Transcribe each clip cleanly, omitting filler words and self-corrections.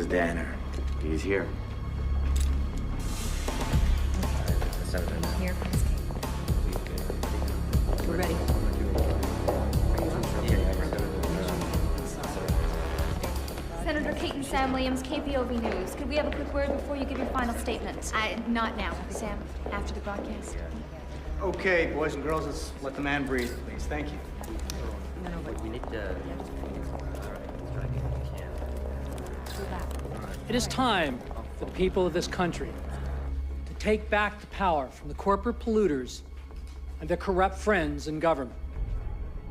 is Danner. He's here. Here, please. We're ready. Senator Keaton, Sam Williams, KPOV News. Could we have a quick word before you give your final statement? Not now, Sam. After the broadcast. Okay, boys and girls, let's let the man breathe, please. Thank you. We need to... It is time for the people of this country to take back the power from the corporate polluters and their corrupt friends in government.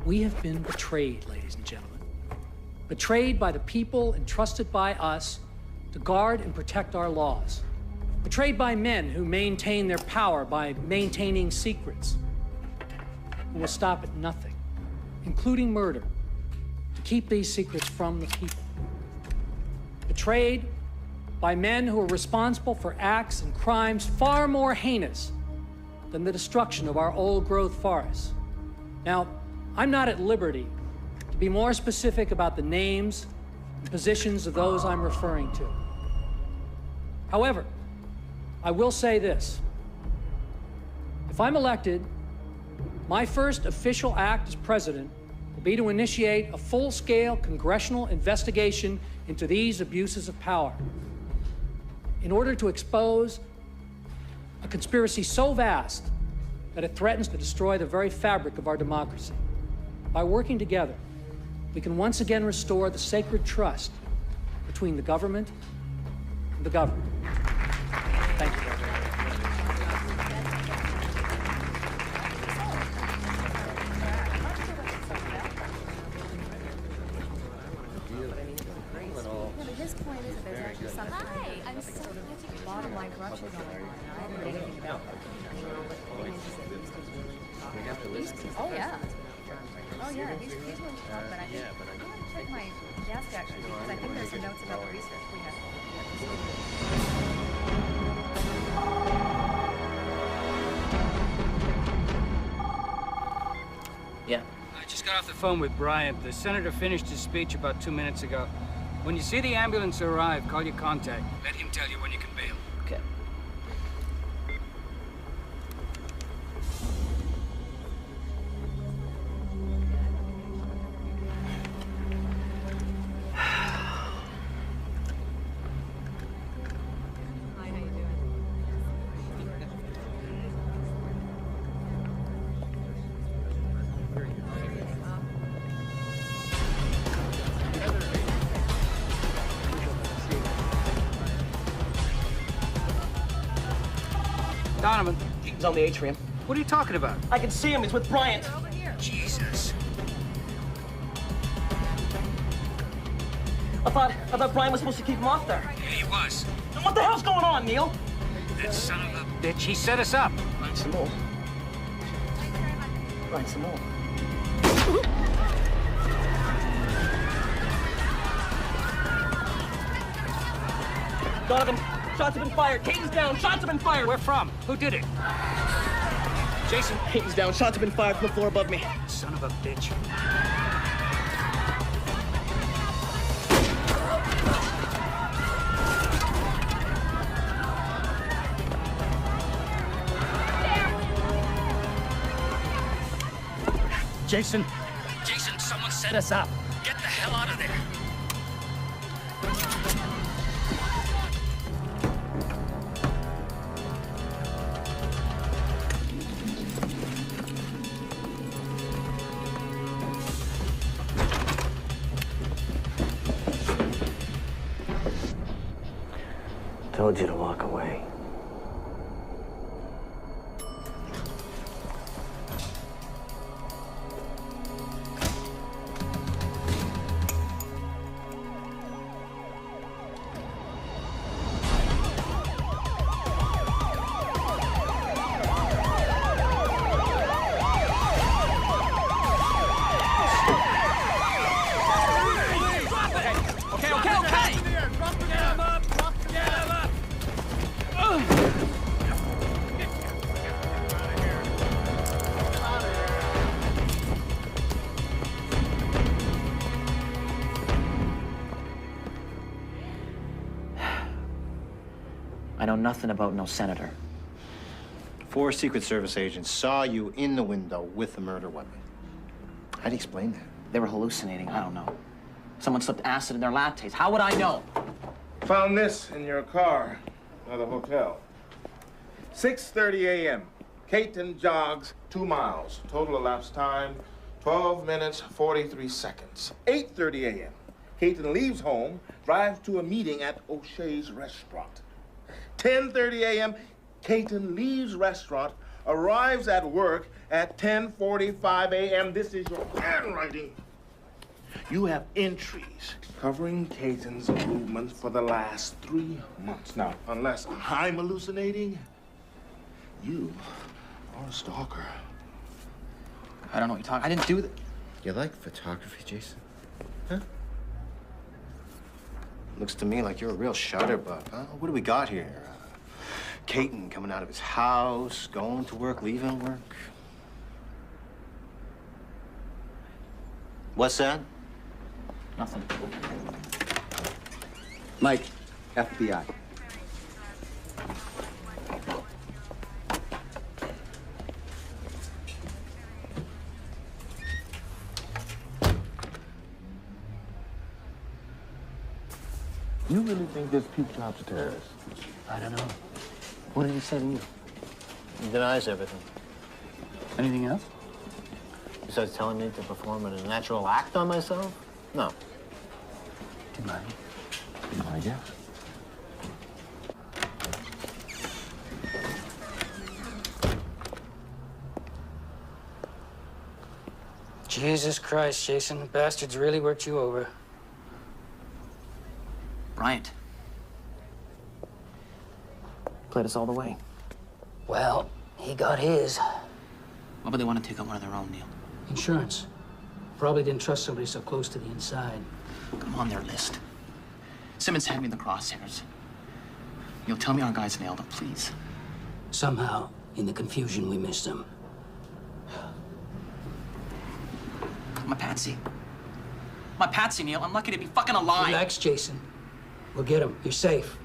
We have been betrayed, ladies and gentlemen. Betrayed by the people entrusted by us to guard and protect our laws. Betrayed by men who maintain their power by maintaining secrets, who will stop at nothing, including murder, to keep these secrets from the people. Betrayed by men who are responsible for acts and crimes far more heinous than the destruction of our old-growth forests. Now, I'm not at liberty to be more specific about the names and positions of those I'm referring to. However, I will say this. If I'm elected, my first official act as president will be to initiate a full-scale congressional investigation into these abuses of power in order to expose a conspiracy so vast that it threatens to destroy the very fabric of our democracy. By working together, we can once again restore the sacred trust between the government and the governed. Thank you. His point is that there's actually something. Hi, I'm so glad you a lot of my brushes on. I don't know anything about them. Oh yeah. Oh yeah, these ones talk, but I think I'm gonna check my desk actually because I think there's some notes about the research we have. Yeah. I just got off the phone with Bryant. The senator finished his speech about 2 minutes ago. When you see the ambulance arrive, call your contact. Let him tell you when you can bail. Okay. Hi, how you doing? Donovan, He's on the atrium. what are you talking about? I can see him. He's with Bryant. Jesus. I thought Bryant was supposed to keep him off there. Yeah, he was. Then what the hell's going on, Neil? That son of a bitch, he set us up. Bryant some more. Bryant some more. Donovan, shots have been fired. Caden's down. Shots have been fired. Where from? Who did it? Jason. Caden's down. Shots have been fired from the floor above me. Son of a bitch. Jason. Jason, someone set us up. Get the hell out of there. Told you to walk away. know nothing about no senator. 4 Secret Service agents saw you in the window with a murder weapon. How do you explain that? They were hallucinating, I don't know. Someone slipped acid in their lattes. How would I know? Found this in your car at the hotel. 6:30 a.m. Caton jogs 2 miles. Total elapsed time, 12 minutes, 43 seconds. 8:30 a.m. Caton leaves home, drives to a meeting at O'Shea's restaurant. 10:30 a.m. Caton leaves restaurant, arrives at work at 10:45 a.m. This is your handwriting. You have entries covering Caton's movements for the last 3 months. Now, unless I'm hallucinating, you are a stalker. I don't know what you're talking. I didn't do that. You like photography, Jason? Huh? Looks to me like you're a real shutterbug, huh? What do we got here? Caton coming out of his house, going to work, leaving work. What's that? Nothing. Mike, FBI. You really think this Pete Job's a terrorist? I don't know. What did he say to you? He denies everything. Anything else? Besides telling me to perform a natural act on myself? No. Do you mind? I guess. Jesus Christ, Jason. The bastards really worked you over. Bryant. Played us all the way. Well, he got his. Why would they want to take out one of their own, Neil? Insurance. Probably didn't trust somebody so close to the inside. I'm on their list. Simmons had me in the crosshairs. You'll tell me our guys nailed him, please. Somehow, in the confusion, we missed him. I'm a patsy. I'm a patsy, Neil. I'm lucky to be fucking alive. Relax, Jason. We'll get him. You're safe.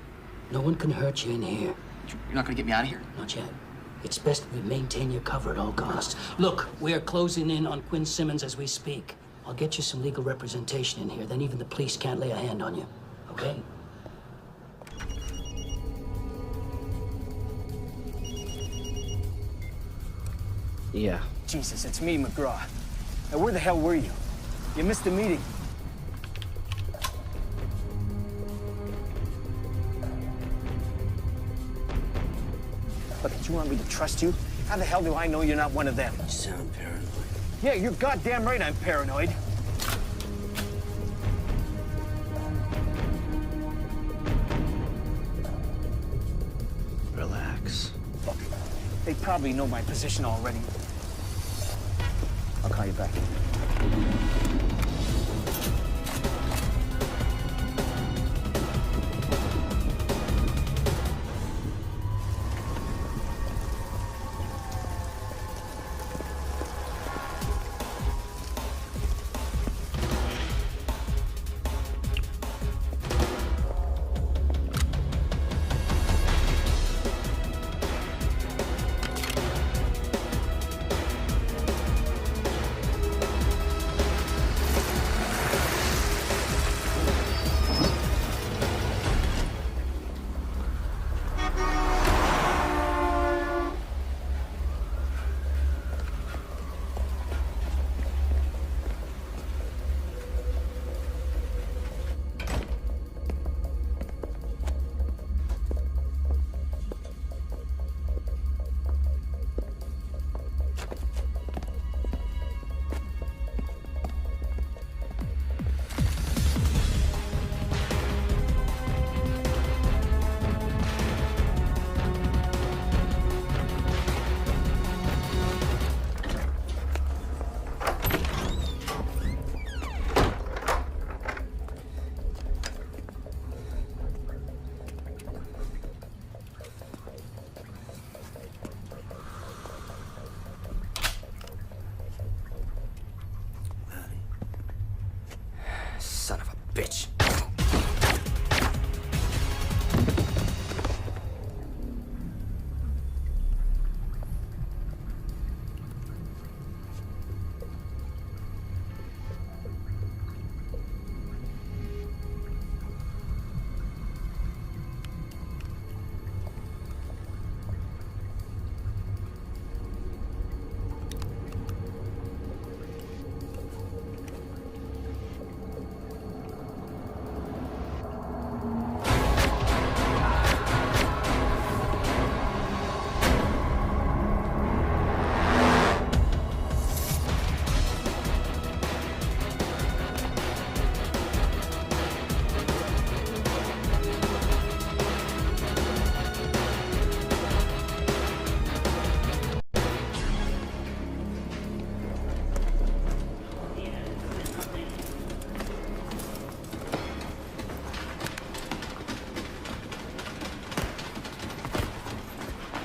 No one can hurt you in here. You're not gonna get me out of here? Not yet. It's best we maintain your cover at all costs. Look, we are closing in on Quinn Simmons as we speak. I'll get you some legal representation in here. Then even the police can't lay a hand on you. Okay? Yeah. Jesus, it's me, McGraw. Now, where the hell were you? You missed the meeting. But did you want me to trust you? How the hell do I know you're not one of them? You sound paranoid. Yeah, you're goddamn right I'm paranoid. Relax. Look, they probably know my position already. I'll call you back.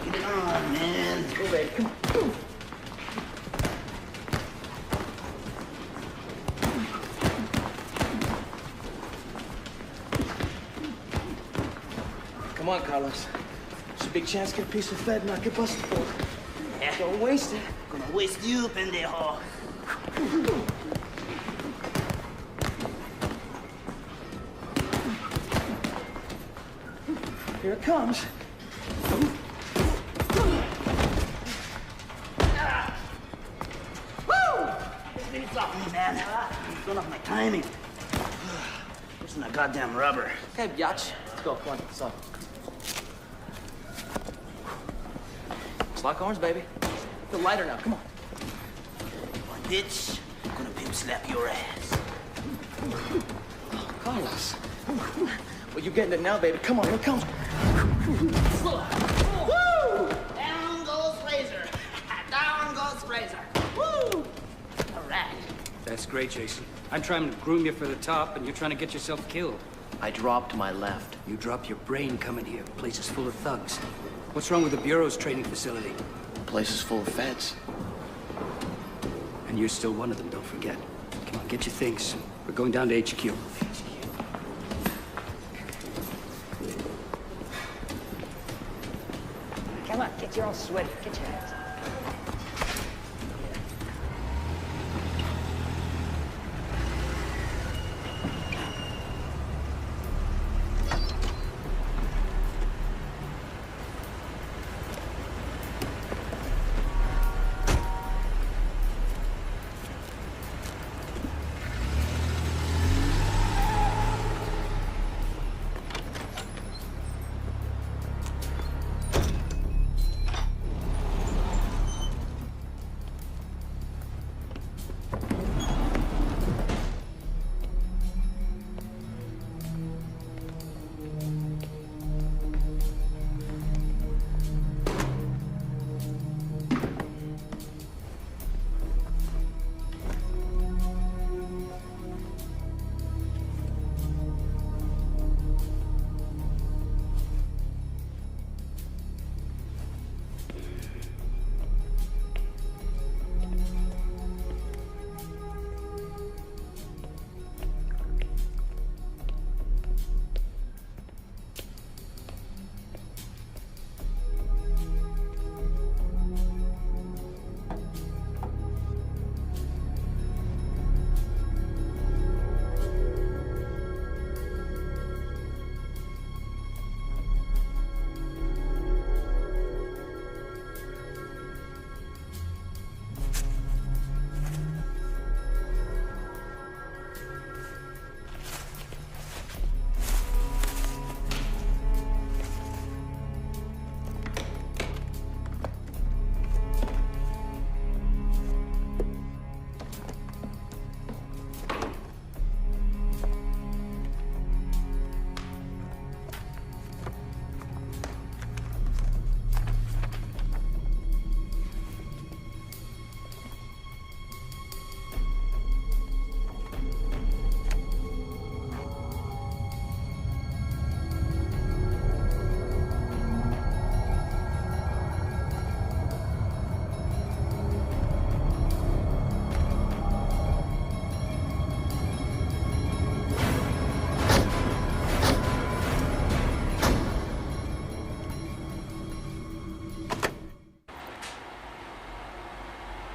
Get it on, man. Let's go, baby. Come on. Come on, Carlos. It's a big chance to get a piece of Fed and not get busted for it. Yeah. Don't waste it. Gonna waste you, pendejo. Here it comes. It's off me, man. It's going off my timing. Loosen that goddamn rubber. Okay, biatch. Let's go. Come on. Let's go. Lock arms, baby. Feel lighter now. Come on. Come on, bitch. I'm gonna pimp slap your ass. Oh, Carlos. Well, you're getting it now, baby. Come on, here it comes. Woo! Down goes Fraser. Down goes Fraser. Woo! All right. That's great, Jason. I'm trying to groom you for the top, and you're trying to get yourself killed. I dropped to my left. You dropped your brain coming here. The place is full of thugs. What's wrong with the Bureau's training facility? The place is full of feds. And you're still one of them, don't forget. Come on, get your things. We're going down to HQ. Come on, get your own sweaty. Get your ass.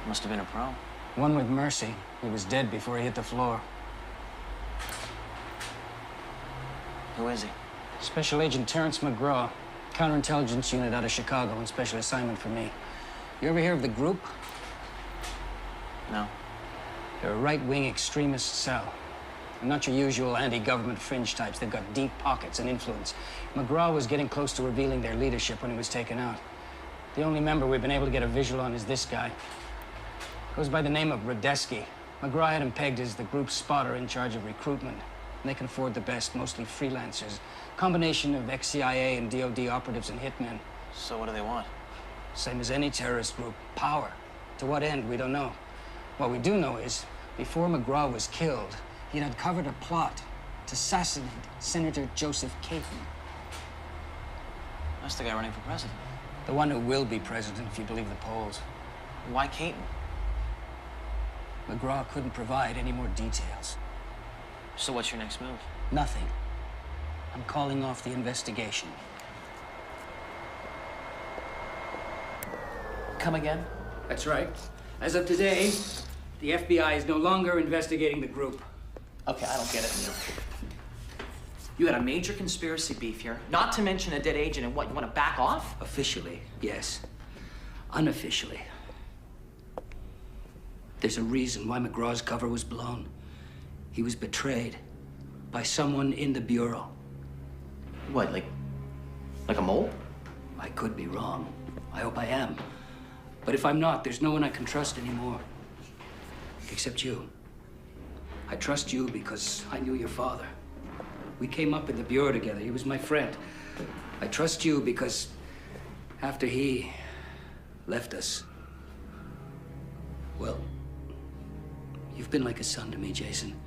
Must have been a pro. One with Mercy. He was dead before he hit the floor. Who is he? Special Agent Terrence McGraw, counterintelligence unit out of Chicago on special assignment for me. You ever hear of the group? No. They're a right-wing extremist cell. They're not your usual anti-government fringe types. They've got deep pockets and influence. McGraw was getting close to revealing their leadership when he was taken out. The only member we've been able to get a visual on is this guy. Goes by the name of Radeski. McGraw had him pegged as the group's spotter in charge of recruitment. And they can afford the best, mostly freelancers. Combination of ex-CIA and DOD operatives and hitmen. So what do they want? Same as any terrorist group, power. To what end, we don't know. What we do know is, before McGraw was killed, he'd uncovered a plot to assassinate Senator Joseph Caton. That's the guy running for president. The one who will be president, if you believe the polls. Why Caton? McGraw couldn't provide any more details. So what's your next move? Nothing. I'm calling off the investigation. Come again? That's right. As of today, the FBI is no longer investigating the group. Okay, I don't get it, Neil. You had a major conspiracy beef here, not to mention a dead agent, and what, you want to back off? Officially, yes. Unofficially. There's a reason why McGraw's cover was blown. He was betrayed by someone in the Bureau. What, like a mole? I could be wrong. I hope I am. But if I'm not, there's no one I can trust anymore. Except you. I trust you because I knew your father. We came up in the Bureau together. He was my friend. I trust you because after he left us, well, you've been like a son to me, Jason.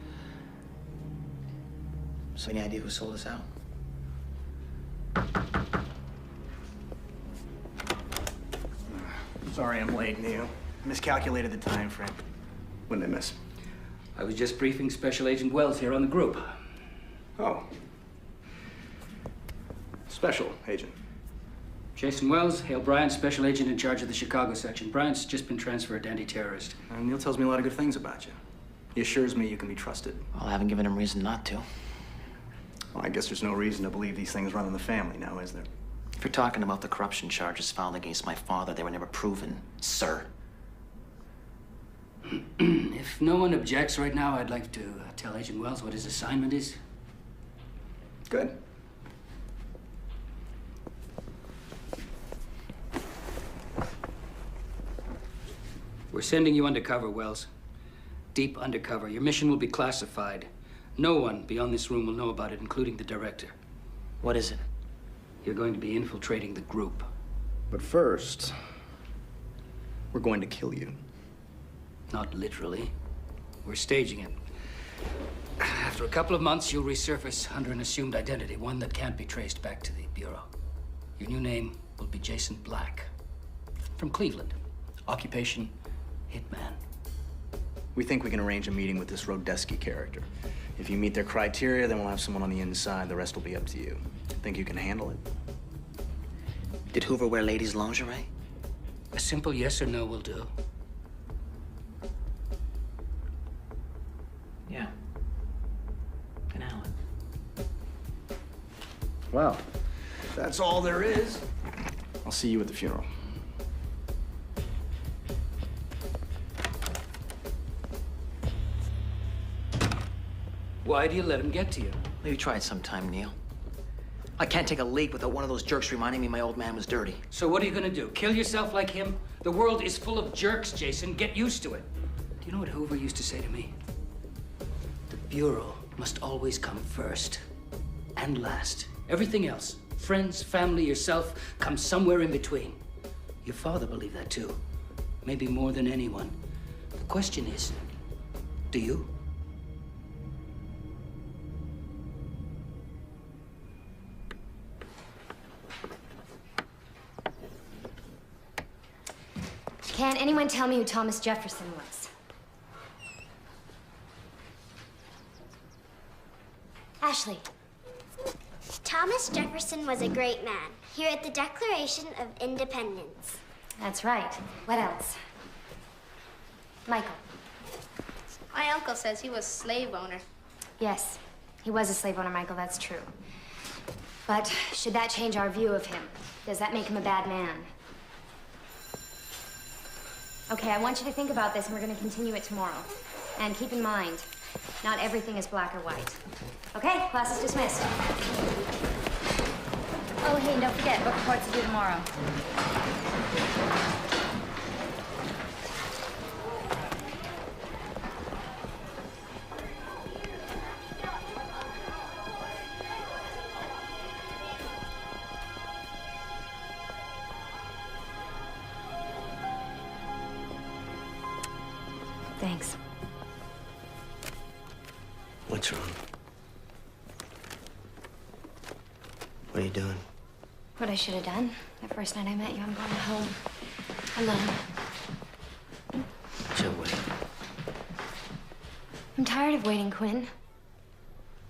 So any idea who sold us out? Sorry I'm late, Neil. Miscalculated the time frame. When did I miss? I was just briefing Special Agent Wells here on the group. Oh. Special agent. Jason Wells, Hale Bryant, Special Agent in charge of the Chicago section. Bryant's just been transferred to anti-terrorist. Neil tells me a lot of good things about you. He assures me you can be trusted. Well, I haven't given him reason not to. Well, I guess there's no reason to believe these things run in the family now, is there? If you're talking about the corruption charges filed against my father, they were never proven, sir. If no one objects right now, I'd like to tell Agent Wells what his assignment is. Good. We're sending you undercover, Wells. Deep undercover. Your mission will be classified. No one beyond this room will know about it, including the director. What is it? You're going to be infiltrating the group. But first, we're going to kill you. Not literally. We're staging it. After a couple of months, you'll resurface under an assumed identity, one that can't be traced back to the Bureau. Your new name will be Jason Black. From Cleveland. Occupation, hitman. We think we can arrange a meeting with this Rodesky character. If you meet their criteria, then we'll have someone on the inside. The rest will be up to you. Think you can handle it? Did Hoover wear ladies' lingerie? A simple yes or no will do. Yeah. And Alan. Well, if that's all there is, I'll see you at the funeral. Why do you let him get to you? Maybe try it sometime, Neil. I can't take a leak without one of those jerks reminding me my old man was dirty. So what are you gonna do? Kill yourself like him? The world is full of jerks, Jason. Get used to it. Do you know what Hoover used to say to me? The Bureau must always come first and last. Everything else, friends, family, yourself, comes somewhere in between. Your father believed that too. Maybe more than anyone. The question is, do you? Can anyone tell me who Thomas Jefferson was? Ashley. Thomas Jefferson was a great man. Here at the Declaration of Independence. That's right. What else? Michael. My uncle says he was a slave owner. Yes, he was a slave owner, Michael, that's true. But should that change our view of him? Does that make him a bad man? Okay, I want you to think about this, and we're going to continue it tomorrow. And keep in mind, not everything is black or white. Okay, class is dismissed. Oh, hey, and don't forget, book reports to do tomorrow. Thanks. What's wrong? What are you doing? What I should have done the first night I met you. I'm going home. Alone. Chill, wait. I'm tired of waiting, Quinn.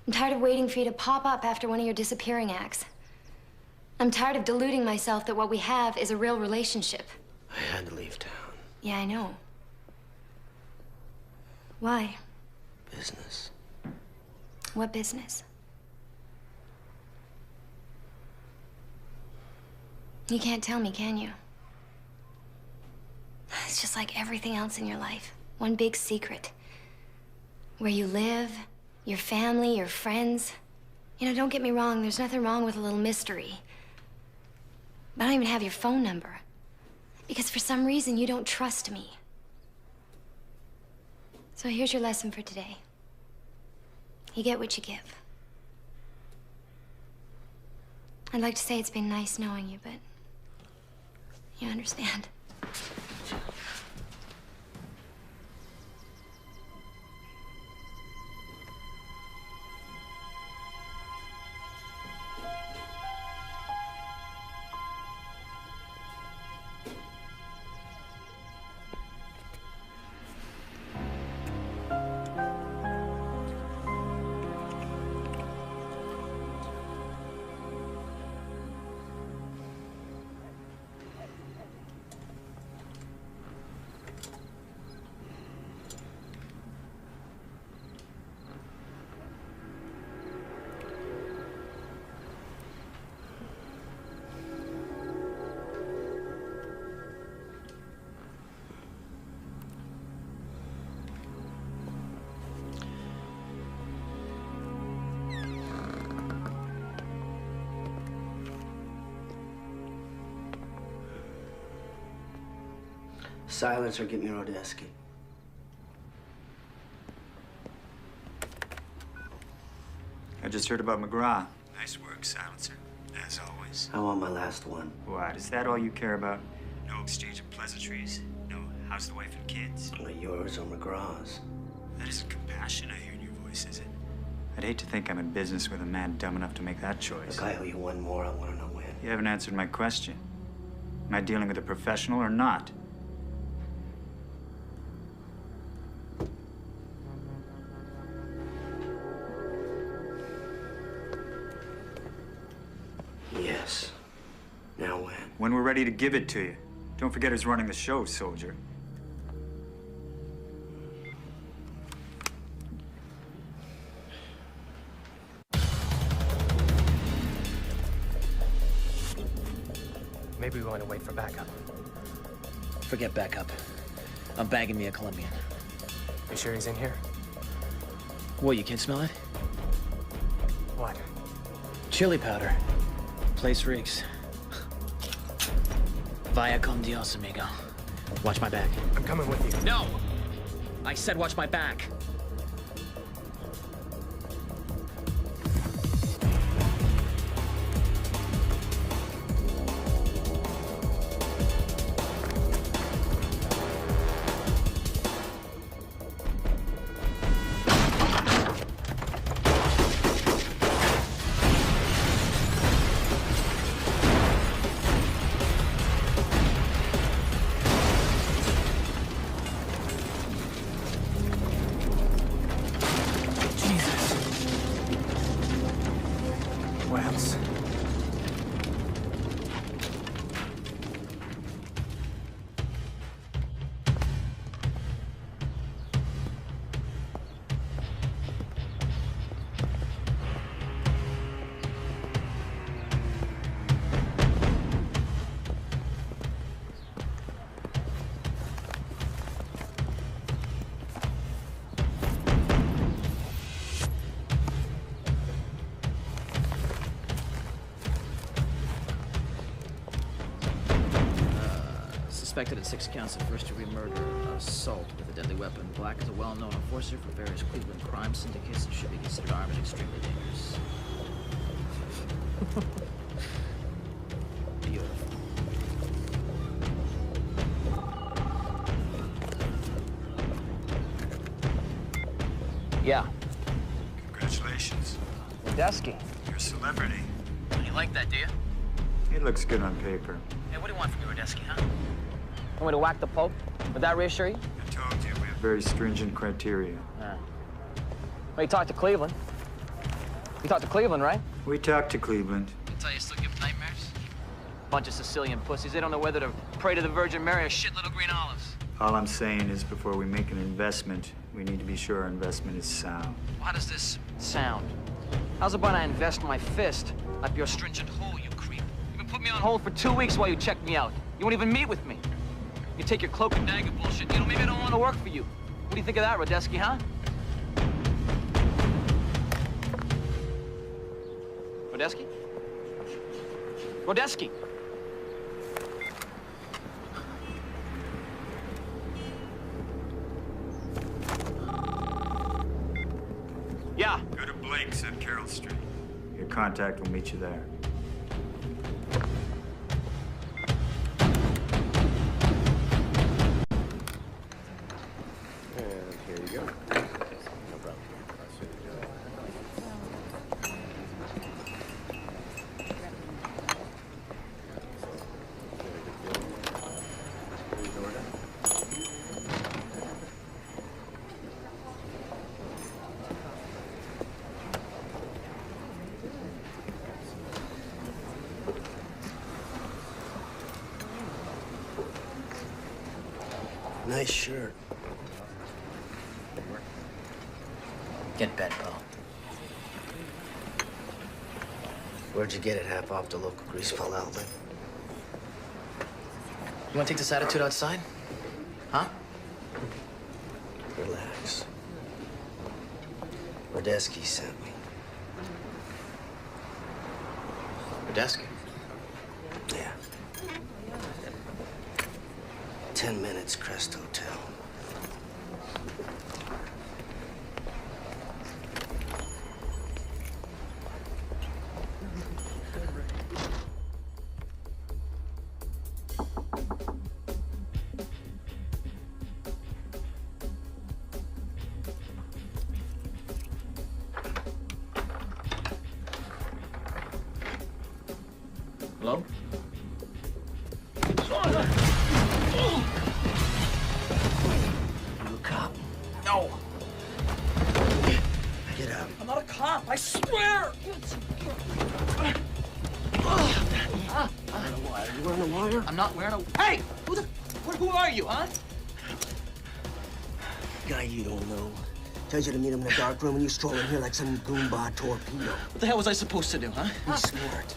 I'm tired of waiting for you to pop up after one of your disappearing acts. I'm tired of deluding myself that what we have is a real relationship. I had to leave town. Yeah, I know. Why? Business. What business? You can't tell me, can you? It's just like everything else in your life. One big secret. Where you live, your family, your friends. You know, don't get me wrong, there's nothing wrong with a little mystery. But I don't even have your phone number. Because for some reason, you don't trust me. So here's your lesson for today. You get what you give. I'd like to say it's been nice knowing you, but you understand. Silence or get me Rodesky. I just heard about McGraw. Nice work, Silencer. As always. I want my last one. What? Is that all you care about? No exchange of pleasantries? No, how's the wife and kids? Are yours or McGraw's? That isn't compassion I hear in your voice, is it? I'd hate to think I'm in business with a man dumb enough to make that choice. Look, I owe you one more. I want to know when. You haven't answered my question. Am I dealing with a professional or not? Yes. Now when? When we're ready to give it to you. Don't forget who's running the show, soldier. Maybe we want to wait for backup. Forget backup. I'm bagging me a Colombian. You sure he's in here? What, you can't smell it? What? Chili powder. Place reeks. Vaya con Dios, amigo. Watch my back. I'm coming with you. No! I said watch my back. Suspected at 6 counts of first-degree murder, assault with a deadly weapon. Black is a well-known enforcer for various Cleveland crime syndicates and should be considered armed and extremely dangerous. Beautiful. Yeah. Congratulations. Rodesky. You're a celebrity. You like that, do you? It looks good on paper. Hey, what do you want from me, Radetzky, huh? Want me to whack the Pope? Would that reassure you? I told you, we have very stringent criteria. Well, you talked to Cleveland. You talked to Cleveland, right? We talked to Cleveland. Can tell you still give nightmares? Bunch of Sicilian pussies. They don't know whether to pray to the Virgin Mary or shit little green olives. All I'm saying is before we make an investment, we need to be sure our investment is sound. How does this sound? How's about I invest my fist up your stringent hole, you creep? You've been putting me on hold for 2 weeks while you check me out. You won't even meet with me. You take your cloak and dagger bullshit. You know, maybe I don't want to work for you. What do you think of that, Radetzky, huh? Radetzky? Radetzky! Yeah. Go to Blake's at Carroll Street. Your contact will meet you there. And here you go. No problem. Nice shirt. Get bed, bro. Where'd you get it? Half off the local greaseball outlet. You want to take this attitude outside? Huh? Relax. Radetzky sent me. Radetzky? Yeah. 10 minutes, Crest Hotel. Hello? You a cop? No. Get out. I'm not a cop, I swear! You wearing a wire? I'm not wearing a... Hey! Who are you, huh? Guy you don't know. Tells you to meet him in the dark room and you stroll in here like some goomba torpedo. What the hell was I supposed to do, huh? Be smart.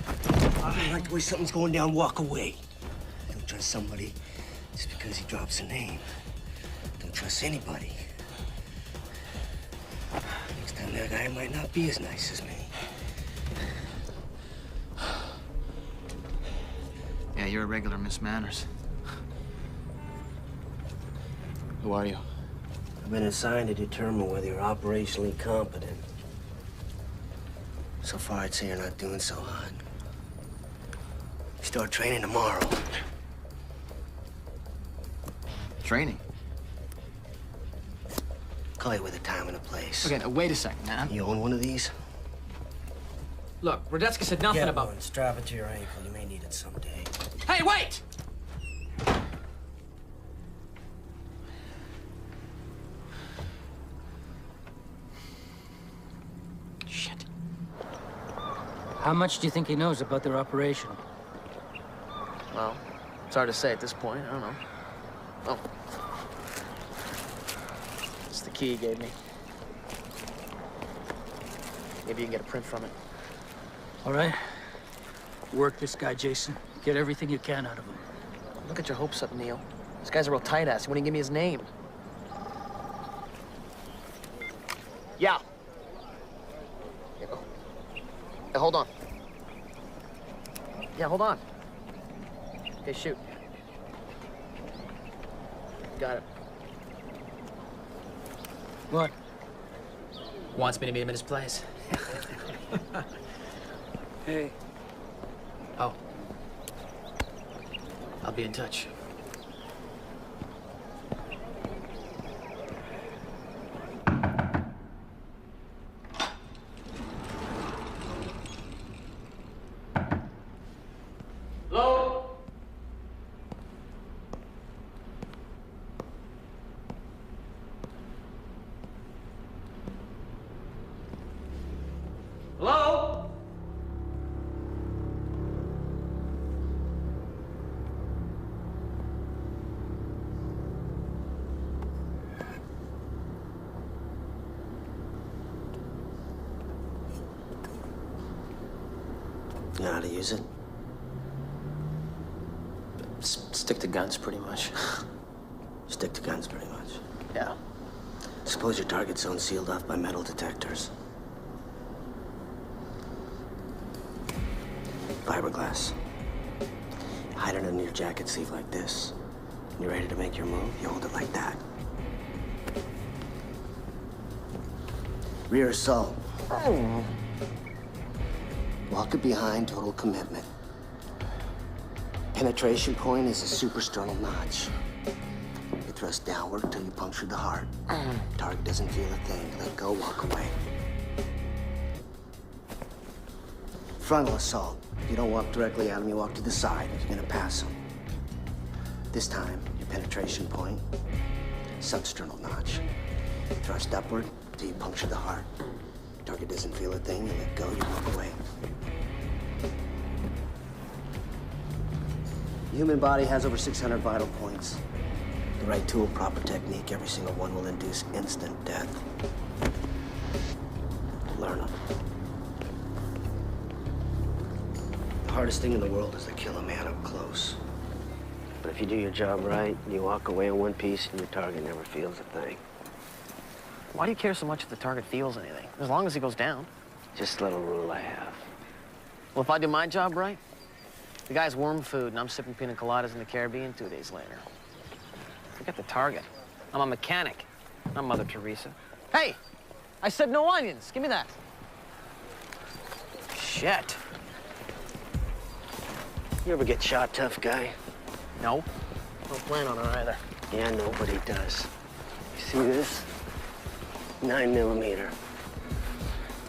If you like the way something's going down, walk away. Don't trust somebody just because he drops a name. Don't trust anybody. Next time that guy might not be as nice as me. Yeah, you're a regular Miss Manners. Who are you? I've been assigned to determine whether you're operationally competent. So far, I'd say you're not doing so hot. You start training tomorrow. Training? Call you with a time and a place. Okay, now wait a second, man. You own one of these? Look, Radetzky said nothing Get about... one. Strap it to your ankle. You may need it someday. Hey, wait! Shit. How much do you think he knows about their operation? Well, it's hard to say at this point. I don't know. Oh. It's the key he gave me. Maybe you can get a print from it. All right. Work this guy, Jason. Get everything you can out of him. Look at your hopes up, Neil. This guy's a real tight ass. He wouldn't even give me his name. Yeah. Hey, hold on. Yeah, hold on. Okay, shoot. Got it. What? Wants me to meet him at his place. Hey. Oh. I'll be in touch. know how to use it? Stick to guns, pretty much. Stick to guns, pretty much. Yeah. Suppose your target zone's sealed off by metal detectors. Fiberglass. Hide it under your jacket sleeve like this. When you're ready to make your move, you hold it like that. Rear assault. Walk it behind, total commitment. Penetration point is a suprasternal notch. You thrust downward until you puncture the heart. Target doesn't feel a thing. Let go, walk away. Frontal assault. You don't walk directly at him, you walk to the side. You're gonna pass him. This time, your penetration point, substernal notch. Thrust upward until you puncture the heart. Target doesn't feel a thing, you let go, you walk away. The human body has over 600 vital points. The right tool, proper technique, every single one will induce instant death. Learn them. The hardest thing in the world is to kill a man up close. But if you do your job right, you walk away in one piece and your target never feels a thing. Why do you care so much if the target feels anything? As long as he goes down. Just a little rule I have. Well, if I do my job right, the guy's worm food and I'm sipping pina coladas in the Caribbean 2 days later. Forget the target. I'm a mechanic, not Mother Teresa. Hey! I said no onions. Give me that. Shit. You ever get shot tough, guy? No. Don't plan on it either. Yeah, nobody does. You see this? 9mm.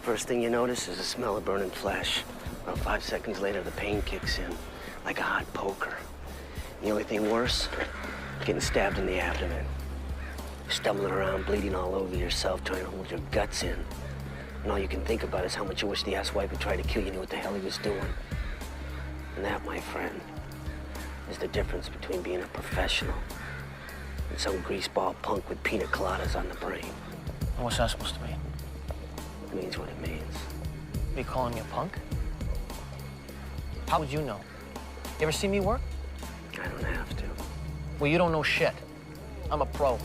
First thing you notice is the smell of burning flesh. About 5 seconds later, the pain kicks in, like a hot poker. The only thing worse, getting stabbed in the abdomen. Stumbling around, bleeding all over yourself, trying to hold your guts in. And all you can think about is how much you wish the asswipe who tried to kill you knew what the hell he was doing. And that, my friend, is the difference between being a professional and some greaseball punk with pina coladas on the brain. What's that supposed to mean? It means what it means. Are you calling me a punk? How would you know? You ever see me work? I don't have to. Well, you don't know shit. I'm a pro.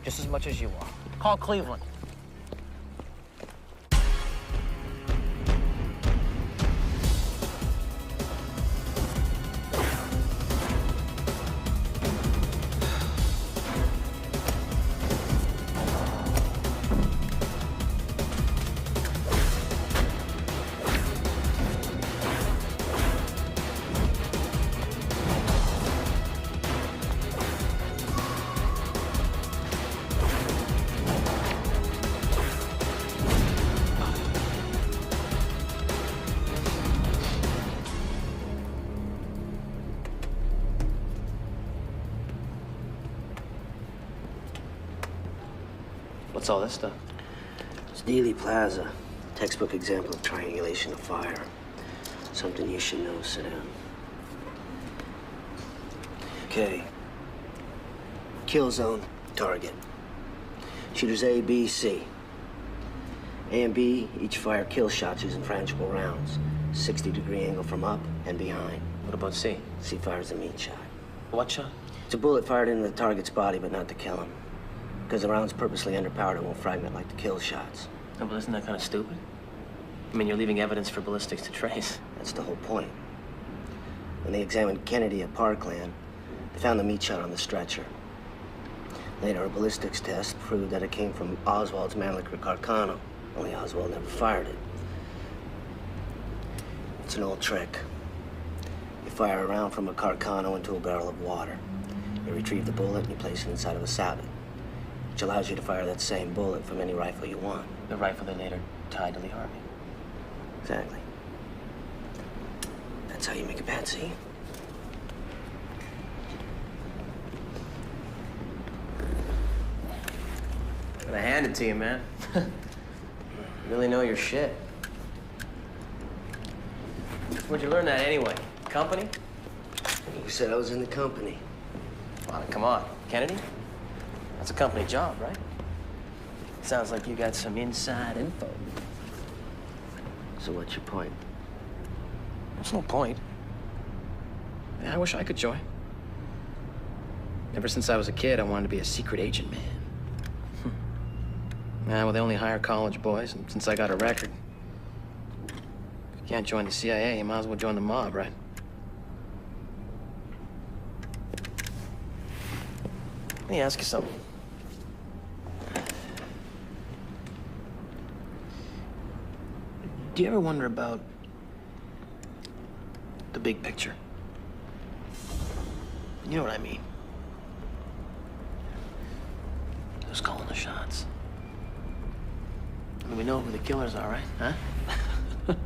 Just as much as you are. Call Cleveland. What's all this stuff? It's Dealey Plaza. Textbook example of triangulation of fire. Something you should know, sit down. Okay. Kill zone, target. Shooters A, B, C. A and B each fire kill shots using frangible rounds. 60-degree angle from up and behind. What about C? C fires a meat shot. What shot? It's a bullet fired into the target's body, but not to kill him. Because the round's purposely underpowered and won't fragment like the kill shots. No, but isn't that kind of stupid? I mean, you're leaving evidence for ballistics to trace. That's the whole point. When they examined Kennedy at Parkland, they found the meat shot on the stretcher. Later, a ballistics test proved that it came from Oswald's Mannlicher Carcano. Only Oswald never fired it. It's an old trick. You fire a round from a Carcano into a barrel of water. You retrieve the bullet and you place it inside of a sabot, which allows you to fire that same bullet from any rifle you want. The rifle they later tied to Lee Harvey. Exactly. That's how you make a patsy. Gotta hand it to you, man. You really know your shit. Where'd you learn that anyway? Company? Who said I was in the company? Well, come on. Kennedy? That's a company job, right? Sounds like you got some inside info. So what's your point? There's no point. Yeah, I wish I could join. Ever since I was a kid, I wanted to be a secret agent, man. Yeah, well, they only hire college boys, and since I got a record, if you can't join the CIA, you might as well join the mob, right? Let me ask you something. Do you ever wonder about the big picture? You know what I mean? Who's calling the shots? I mean, we know who the killers are, right? Huh? But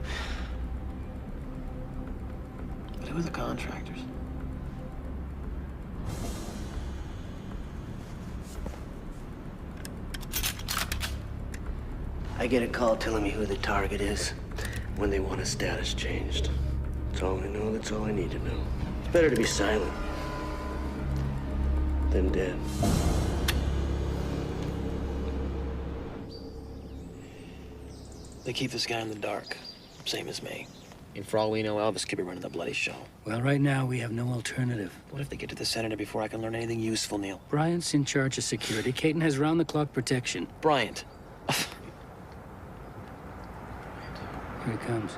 who are the contractors? I get a call telling me who the target is when they want a status changed. That's all I know, that's all I need to know. It's better to be silent than dead. They keep this guy in the dark, same as me. And for all we know, Elvis could be running the bloody show. Well, right now, we have no alternative. What if they get to the senator before I can learn anything useful, Neil? Bryant's in charge of security. Caton has round-the-clock protection. Bryant. Here he comes.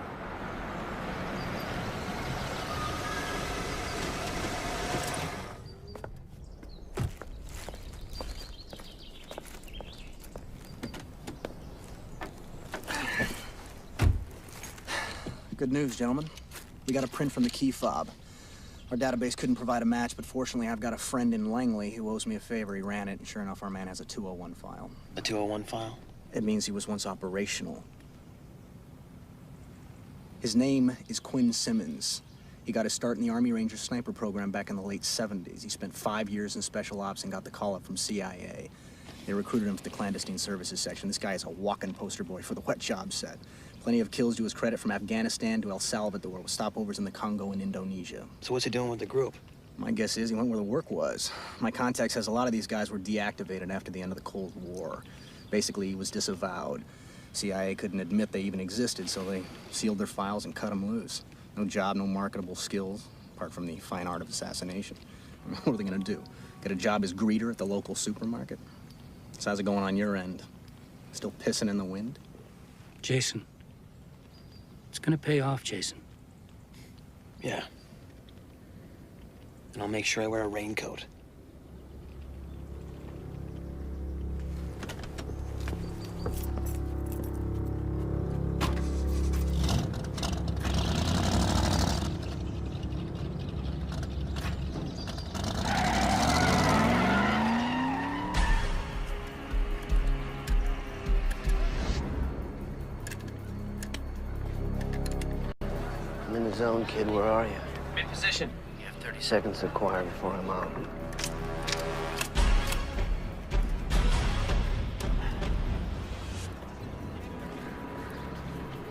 Good news, gentlemen. We got a print from the key fob. Our database couldn't provide a match, but fortunately I've got a friend in Langley who owes me a favor. He ran it, and sure enough, our man has a 201 file. A 201 file? It means he was once operational. His name is Quinn Simmons. He got his start in the Army Ranger sniper program back in the late 70s. He spent 5 years in special ops and got the call up from CIA. They recruited him for the clandestine services section. This guy is a walking poster boy for the wet job set. Plenty of kills to his credit from Afghanistan to El Salvador, with stopovers in the Congo and Indonesia. So what's he doing with the group? My guess is he went where the work was. My contact says a lot of these guys were deactivated after the end of the Cold War. Basically, he was disavowed. CIA couldn't admit they even existed, so they sealed their files and cut him loose. No job, no marketable skills, apart from the fine art of assassination. I mean, what are they gonna do? Get a job as greeter at the local supermarket? So how's it going on your end? Still pissing in the wind? Jason. It's gonna pay off, Jason. Yeah. And I'll make sure I wear a raincoat. I'm in the zone, kid. Where are you? Mid position. You have 30 seconds to acquire before I'm out.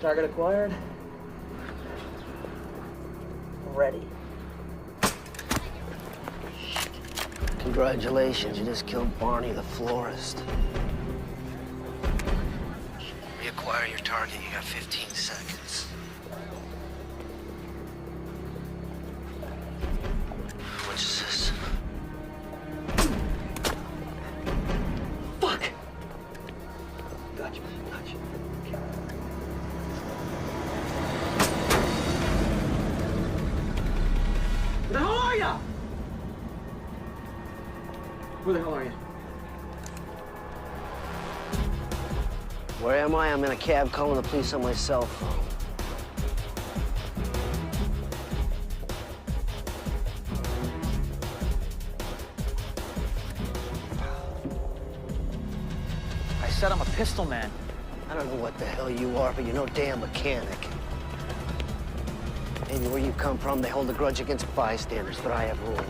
Target acquired. Ready. Congratulations, you just killed Barney the florist. Reacquire your target, you got 15 seconds. How much is this? Fuck! Gotcha. Where the hell are ya? Where the hell are you? Where am I? I'm in a cab calling the police on my cell phone. I said I'm a pistol man. I don't know what the hell you are, but you're no damn mechanic. Maybe where you come from, they hold a grudge against bystanders, but I have rules.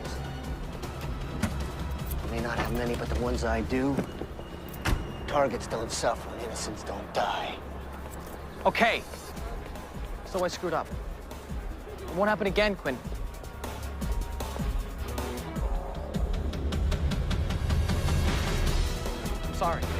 I may not have many, but the ones I do, targets don't suffer and innocents don't die. Okay. So I screwed up. It won't happen again, Quinn. I'm sorry, okay?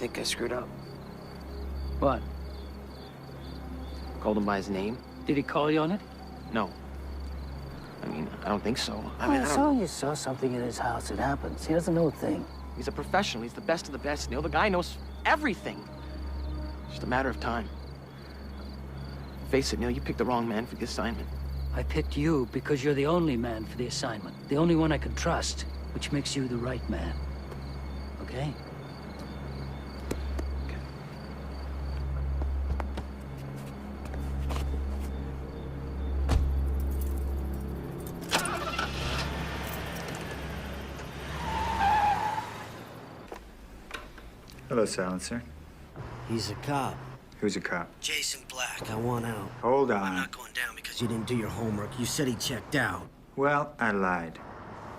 think I screwed up. What? Called him by his name? Did he call you on it? No. I mean, I don't think so. I Well, mean, I so don't... you saw something in his house. It happens. He doesn't know a thing. He's a professional. He's the best of the best, Neil. The guy knows everything. It's just a matter of time. Face it, Neil, you picked the wrong man for the assignment. I picked you because you're the only man for the assignment. The only one I can trust, which makes you the right man. Okay? Hello, Silencer. He's a cop. Who's a cop? Jason Black. I want out. Hold on. I'm not going down because you didn't do your homework. You said he checked out. Well, I lied.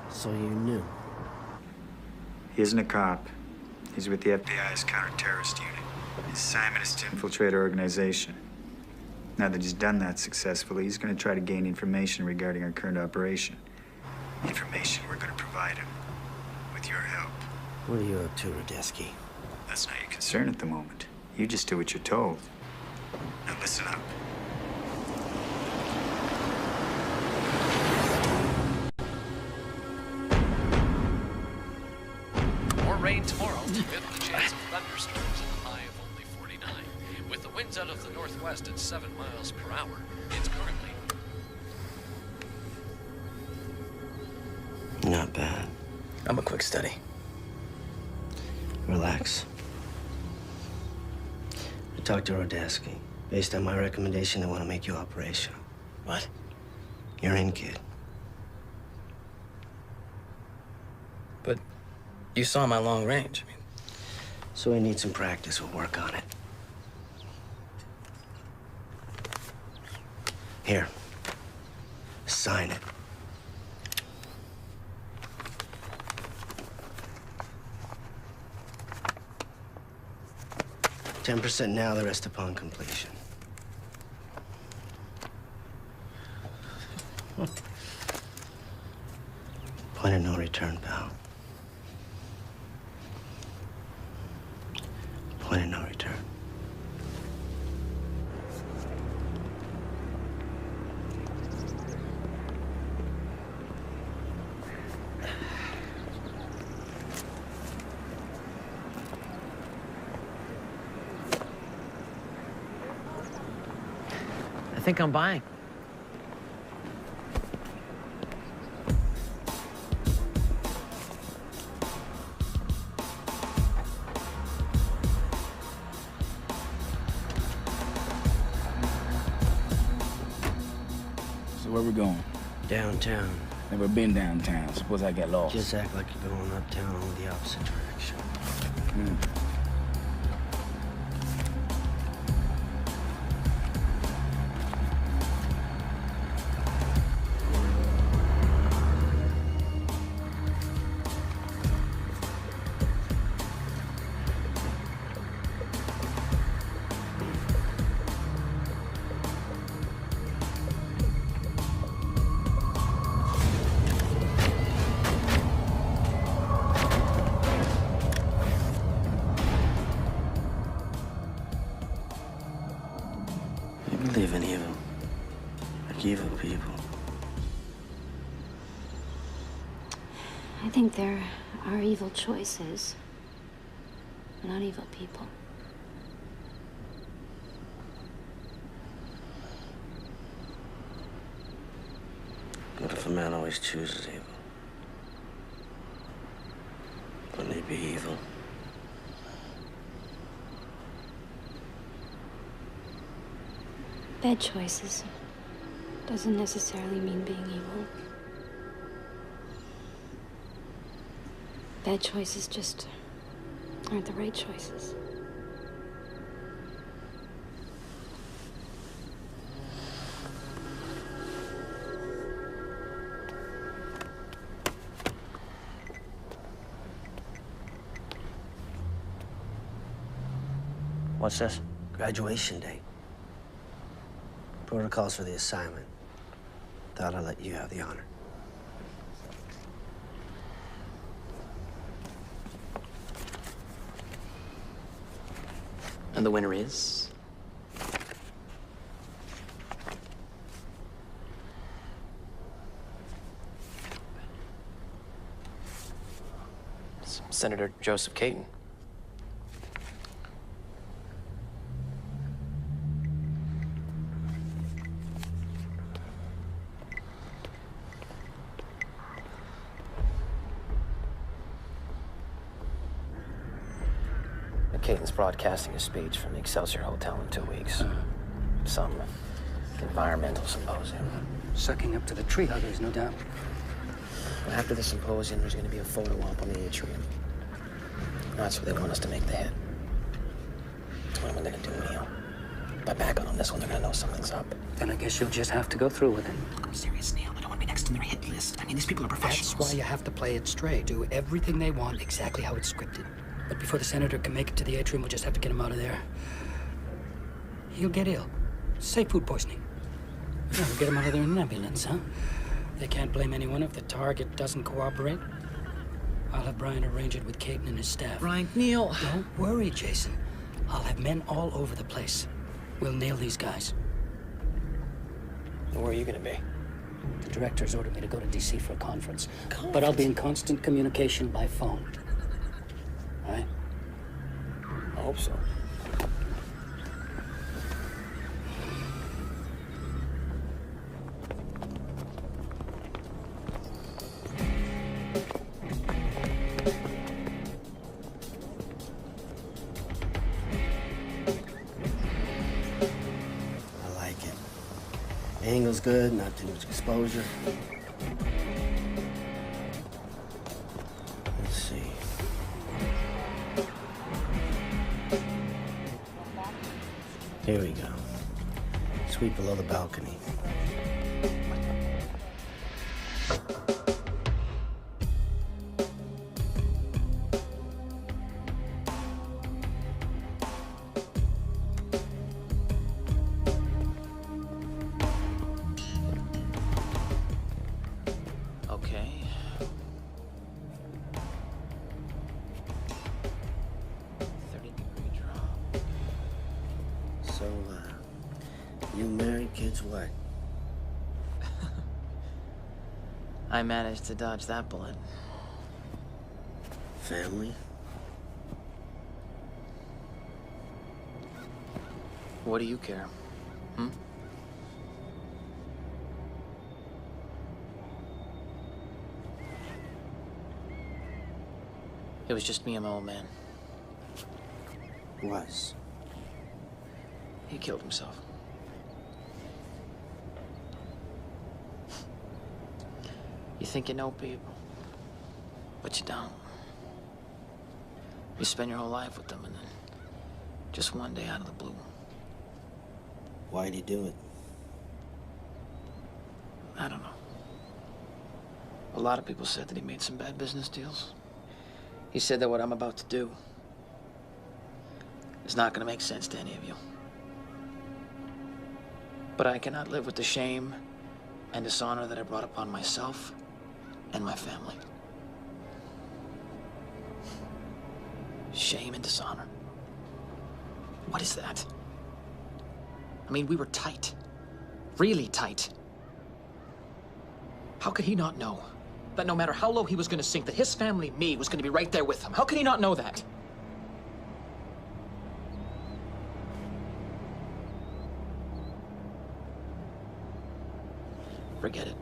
So you knew. He isn't a cop. He's with the FBI's counter-terrorist unit. His assignment is to infiltrate our organization. Now that he's done that successfully, he's going to try to gain information regarding our current operation. Information we're going to provide him with your help. What are you up to, Radeski? That's not your concern at the moment. You just do what you're told. Now listen up. More rain tomorrow, with a chance of thunderstorms and a high of only 49. With the winds out of the northwest at 7 miles per hour, it's currently... Not bad. I'm a quick study. Relax. I talked to Radeski. Based on my recommendation, they want to make you operational. What? You're in, kid. But you saw my long range. I mean... So we need some practice. We'll work on it. Here. Sign it. 10% now, the rest upon completion. Point of no return, pal. Point of no return. I think I'm buying. So where we going? Downtown. Never been downtown. Suppose I get lost. Just act like you're going uptown, only the opposite direction. You believe in evil, like evil people. I think there are evil choices, not evil people. What if a man always chooses evil? Wouldn't he be evil? Bad choices doesn't necessarily mean being evil. Bad choices just aren't the right choices. What's this? Graduation day. Protocols for the assignment. Thought I'd let you have the honor. And the winner is? Senator Joseph Caton. Caton's broadcasting a speech from the Excelsior Hotel in 2 weeks. Some environmental symposium. Sucking up to the tree huggers, no doubt. After the symposium, there's going to be a photo op on the atrium. That's where they want us to make the hit. That's what I'm going to do, Neil. If I back out on this one, they're going to know something's up. Then I guess you'll just have to go through with it. I'm serious, Neil. I don't want to be next on their hit list. I mean, these people are professionals. That's why you have to play it straight. Do everything they want exactly how it's scripted. But before the senator can make it to the atrium, we'll just have to get him out of there. He'll get ill. Say food poisoning. Yeah, we'll get him out of there in an ambulance, huh? They can't blame anyone if the target doesn't cooperate. I'll have Brian arrange it with Caton and his staff. Brian, Neil. Don't worry, Jason. I'll have men all over the place. We'll nail these guys. Where are you going to be? The director's ordered me to go to D.C. for a conference. But I'll be in constant communication by phone. All right? I hope so. I like it. Angle's good, not too much exposure. Let's see. Here we go. Sweep below the balcony. Okay. So, you married, kids, what? I managed to dodge that bullet. Family? What do you care? Hmm? It was just me and my old man. Was? He killed himself. You think you know people, but you don't. You spend your whole life with them, and then just one day out of the blue. Why'd he do it? I don't know. A lot of people said that he made some bad business deals. He said that what I'm about to do is not going to make sense to any of you. But I cannot live with the shame and dishonor that I brought upon myself and my family. Shame and dishonor. What is that? I mean, we were tight. Really tight. How could he not know that no matter how low he was going to sink, that his family, me, was going to be right there with him? How could he not know that? Forget it.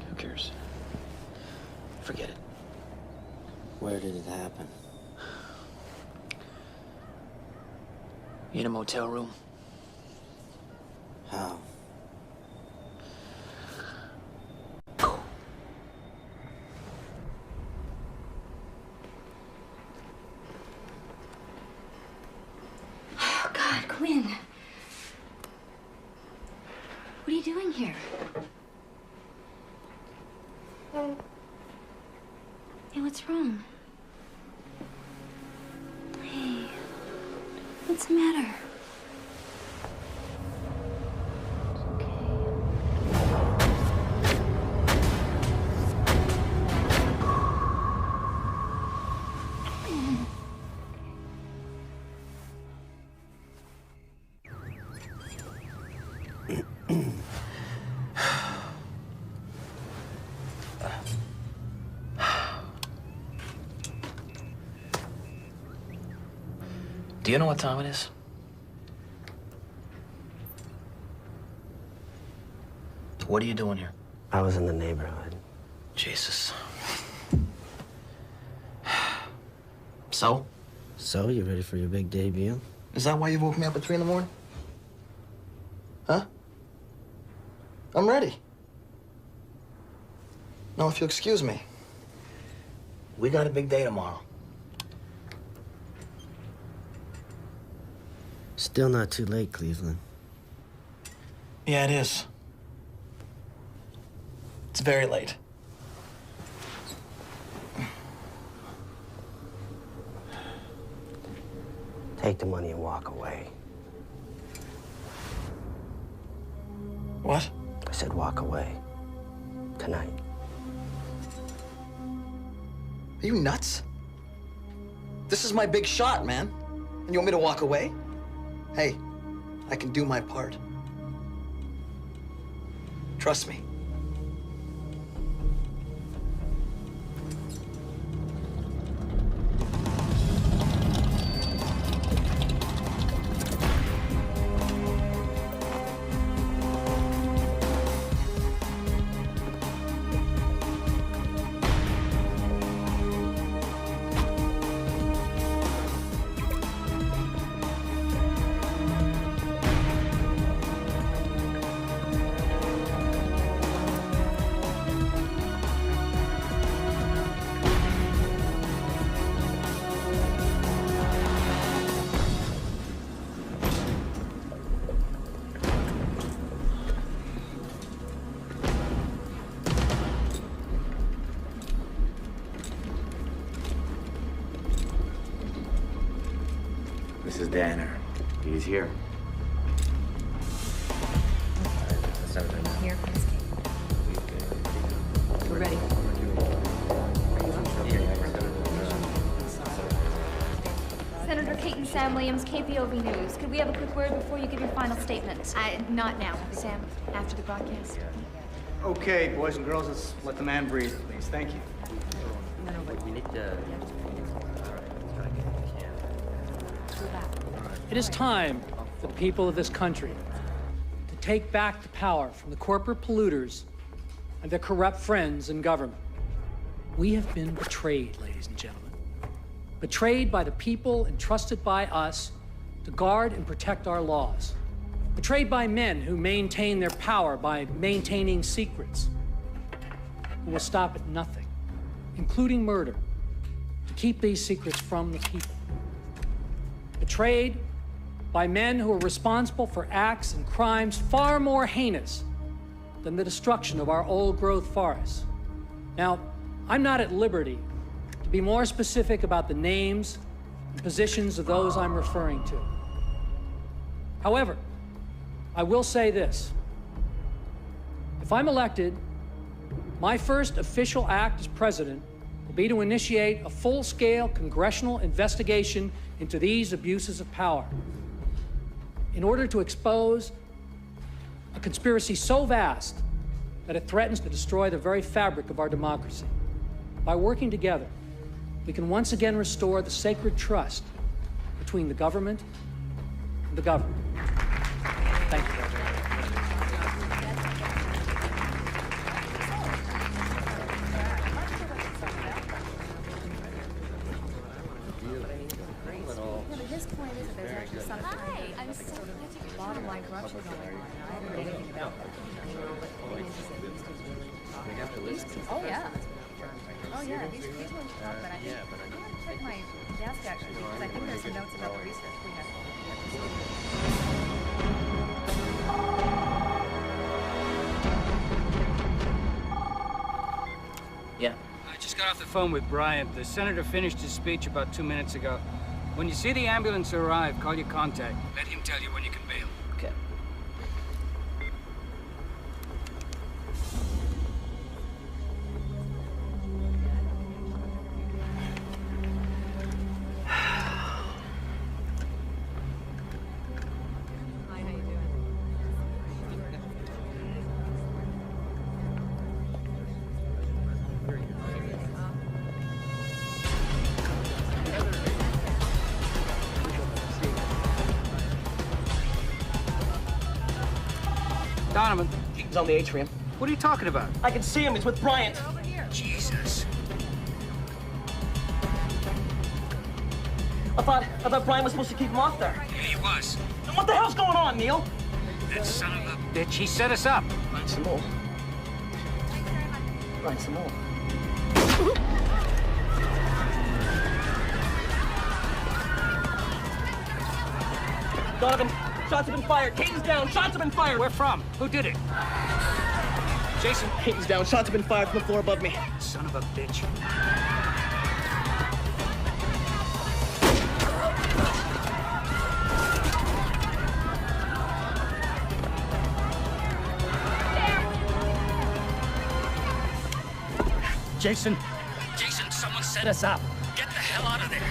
Who cares? Forget it. Where did it happen? In a motel room. How? Oh, God, Quinn. What are you doing here? Hey, what's wrong? Hey, what's the matter? Do you know what time it is? What are you doing here? I was in the neighborhood. Jesus. So? So, you ready for your big debut? Is that why you woke me up at 3 in the morning? Huh? I'm ready. Now, if you'll excuse me, we got a big day tomorrow. Still not too late, Cleveland. Yeah, it is. It's very late. Take the money and walk away. What? I said walk away. Tonight. Are you nuts? This is my big shot, man. And you want me to walk away? Hey, I can do my part. Trust me. This is Danner. He's here. Here for this case. We're ready. Senator Kate and Sam Williams, KPOV News. Could we have a quick word before you give your final statement? Not now, Sam. After the broadcast. Okay, boys and girls, let's let the man breathe, please. Thank you. We need to... It is time for the people of this country to take back the power from the corporate polluters and their corrupt friends in government. We have been betrayed, ladies and gentlemen. Betrayed by the people entrusted by us to guard and protect our laws. Betrayed by men who maintain their power by maintaining secrets, who will stop at nothing, including murder, to keep these secrets from the people. Betrayed by men who are responsible for acts and crimes far more heinous than the destruction of our old-growth forests. Now, I'm not at liberty to be more specific about the names and positions of those I'm referring to. However, I will say this. If I'm elected, my first official act as president will be to initiate a full-scale congressional investigation into these abuses of power in order to expose a conspiracy so vast that it threatens to destroy the very fabric of our democracy. By working together, we can once again restore the sacred trust between the government and the governed. Thank you. His point is that there's actually some I'm so a lot of my corruption going on. I don't know anything about it. Oh yeah. Oh yeah. These ones talk, but I think I'm gonna check my desk actually because I think there's some notes about the research we have. Yeah. I just got off the phone with Bryant. The senator finished his speech about 2 minutes ago. When you see the ambulance arrive, call your contact. Let him tell you when you can bail. Okay. Hi, how you doing? on the atrium. What are you talking about? I can see him. He's with Bryant. Jesus. I thought Bryant was supposed to keep him off there. Yeah, he was. Then what the hell's going on, Neil? That son of a bitch, he set us up. Find some more. Find some more. Donovan, shots have been fired. Caden's down. Shots have been fired. Where from? Who did it? Jason? Caden's down. Shots have been fired from the floor above me. Son of a bitch. Jason. Jason, someone set us up. Get the hell out of there.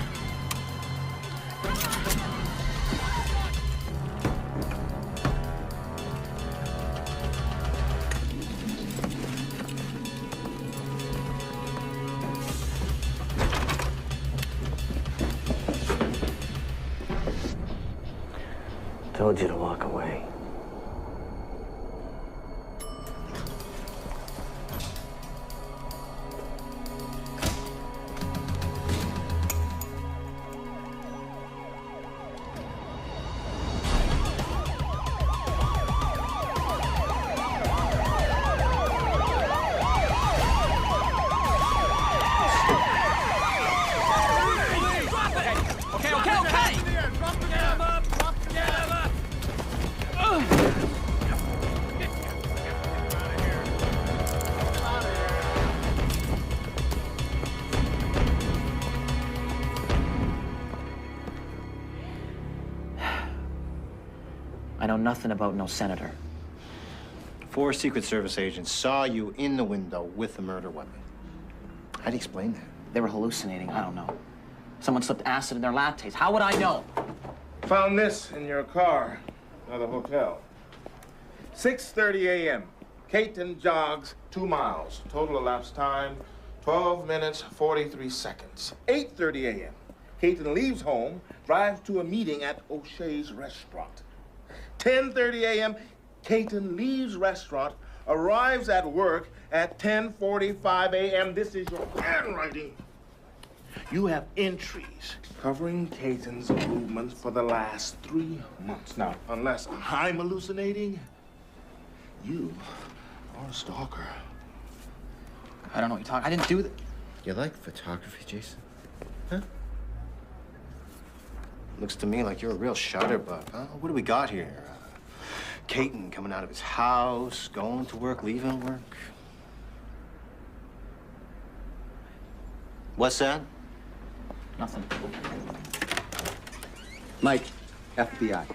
Told you to walk away. I know nothing about no senator. 4 Secret Service agents saw you in the window with a murder weapon. How do you explain that? They were hallucinating, I don't know. Someone slipped acid in their lattes. How would I know? Found this in your car near the hotel. 6:30 a.m. Caton jogs 2 miles. Total elapsed time, 12 minutes, 43 seconds. 8:30 a.m. Caton leaves home, drives to a meeting at O'Shea's restaurant. 10:30 a.m. Caton leaves restaurant, arrives at work at 10:45 a.m. This is your handwriting. You have entries covering Caton's movements for the last 3 months. Now, unless I'm hallucinating, you are a stalker. I don't know what you're talking. I didn't do that. You like photography, Jason? Huh? Looks to me like you're a real shutterbug, huh? What do we got here? Caton coming out of his house, going to work, leaving work. What's that? Nothing. Mike, FBI.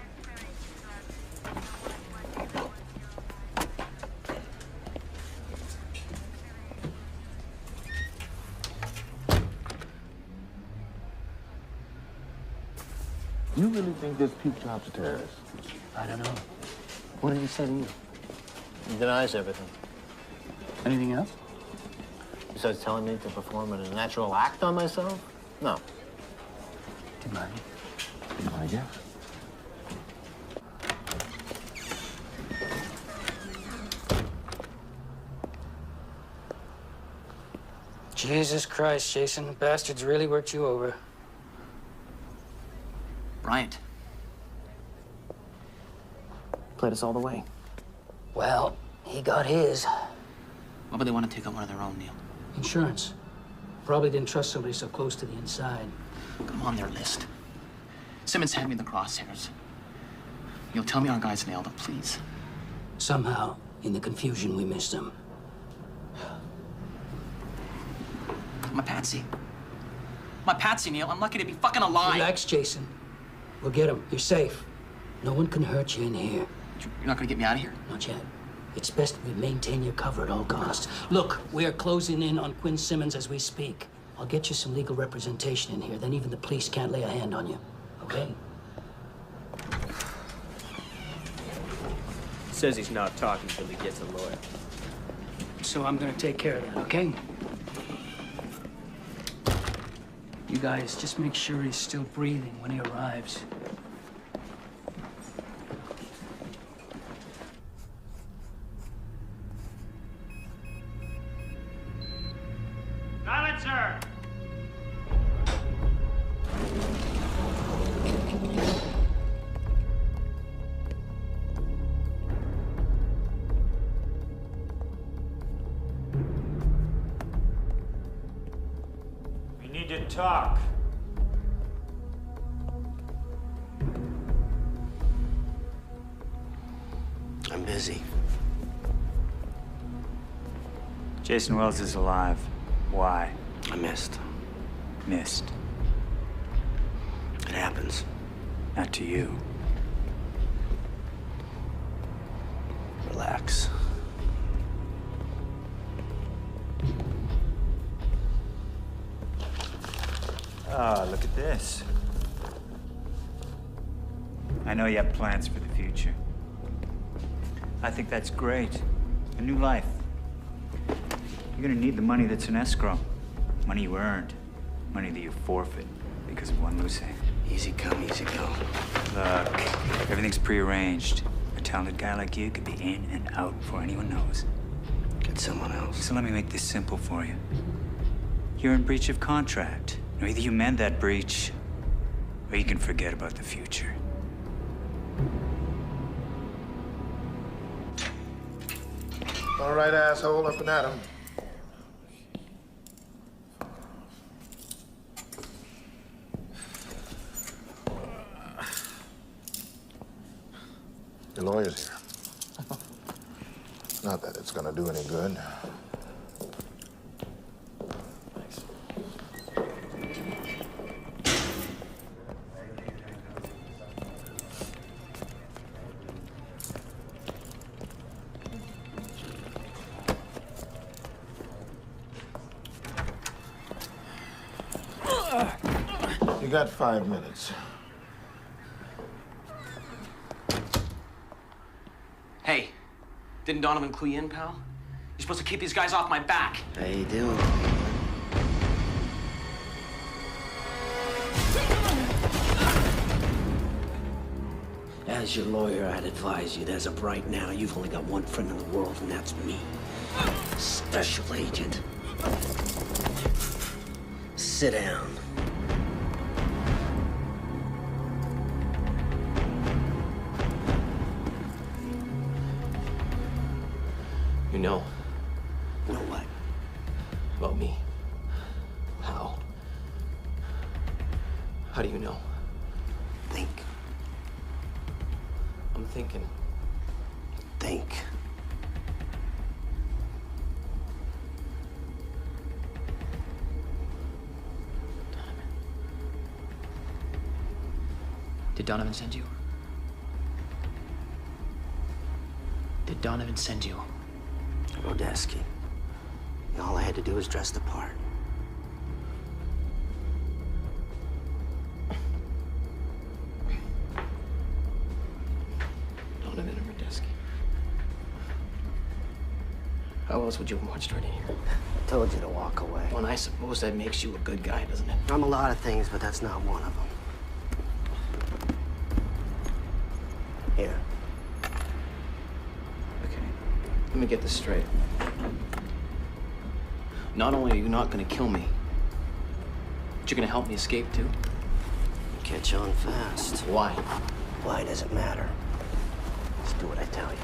You really think this Peak Job's a terrorist? I don't know. What did he say to you? He denies everything. Anything else? Besides telling me to perform a natural act on myself? No. Do you mind? I guess. Jesus Christ, Jason. The bastards really worked you over. Bryant. Played us all the way. Well, he got his. Why would they want to take out one of their own, Neil? Insurance. Probably didn't trust somebody so close to the inside. I'm on their list. Simmons had me in the crosshairs. You'll tell me our guys nailed him, please. Somehow, in the confusion, we missed him. I'm a patsy. I'm a patsy, Neil. I'm lucky to be fucking alive. Relax, Jason. We'll get him. You're safe. No one can hurt you in here. You're not gonna get me out of here? Not yet. It's best we maintain your cover at all costs. Look, we are closing in on Quinn Simmons as we speak. I'll get you some legal representation in here. Then even the police can't lay a hand on you. Okay? Says he's not talking until he gets a lawyer. So I'm gonna take care of that, okay? You guys, just make sure he's still breathing when he arrives. answer! We need to talk. I'm busy. Jason Wells is alive. Why? I missed. Missed. It happens. Not to you. Relax. Ah, look at this. I know you have plans for the future. I think that's great. A new life. You're gonna need the money that's in escrow. Money you earned. Money that you forfeit because of one loose end. Easy come, easy go. Look, everything's prearranged. A talented guy like you could be in and out before anyone knows. Get someone else. So let me make this simple for you. You're in breach of contract. Now, either you mend that breach, or you can forget about the future. All right, asshole, up and at 'em. Your lawyer's here. Not that it's gonna do any good. You got 5 minutes. Hey, didn't Donovan clue you in, pal? You're supposed to keep these guys off my back. How you doing? As your lawyer, I'd advise you that as of right now, you've only got one friend in the world, and that's me. Special agent. Sit down. You know. Know what? About me. How? How do you know? Think. I'm thinking. Think. Did Donovan send you? Did Donovan send you? Rodesky. All I had to do was dress the part. Donovan and Rodesky. How else would you have marched right in here? I told you to walk away. Well, I suppose that makes you a good guy, doesn't it? I'm a lot of things, but that's not one of them. Here. Okay. Let me get this straight. Not only are you not gonna kill me, but you're gonna help me escape too? Catch on fast. Why? Why does it matter? Just do what I tell you.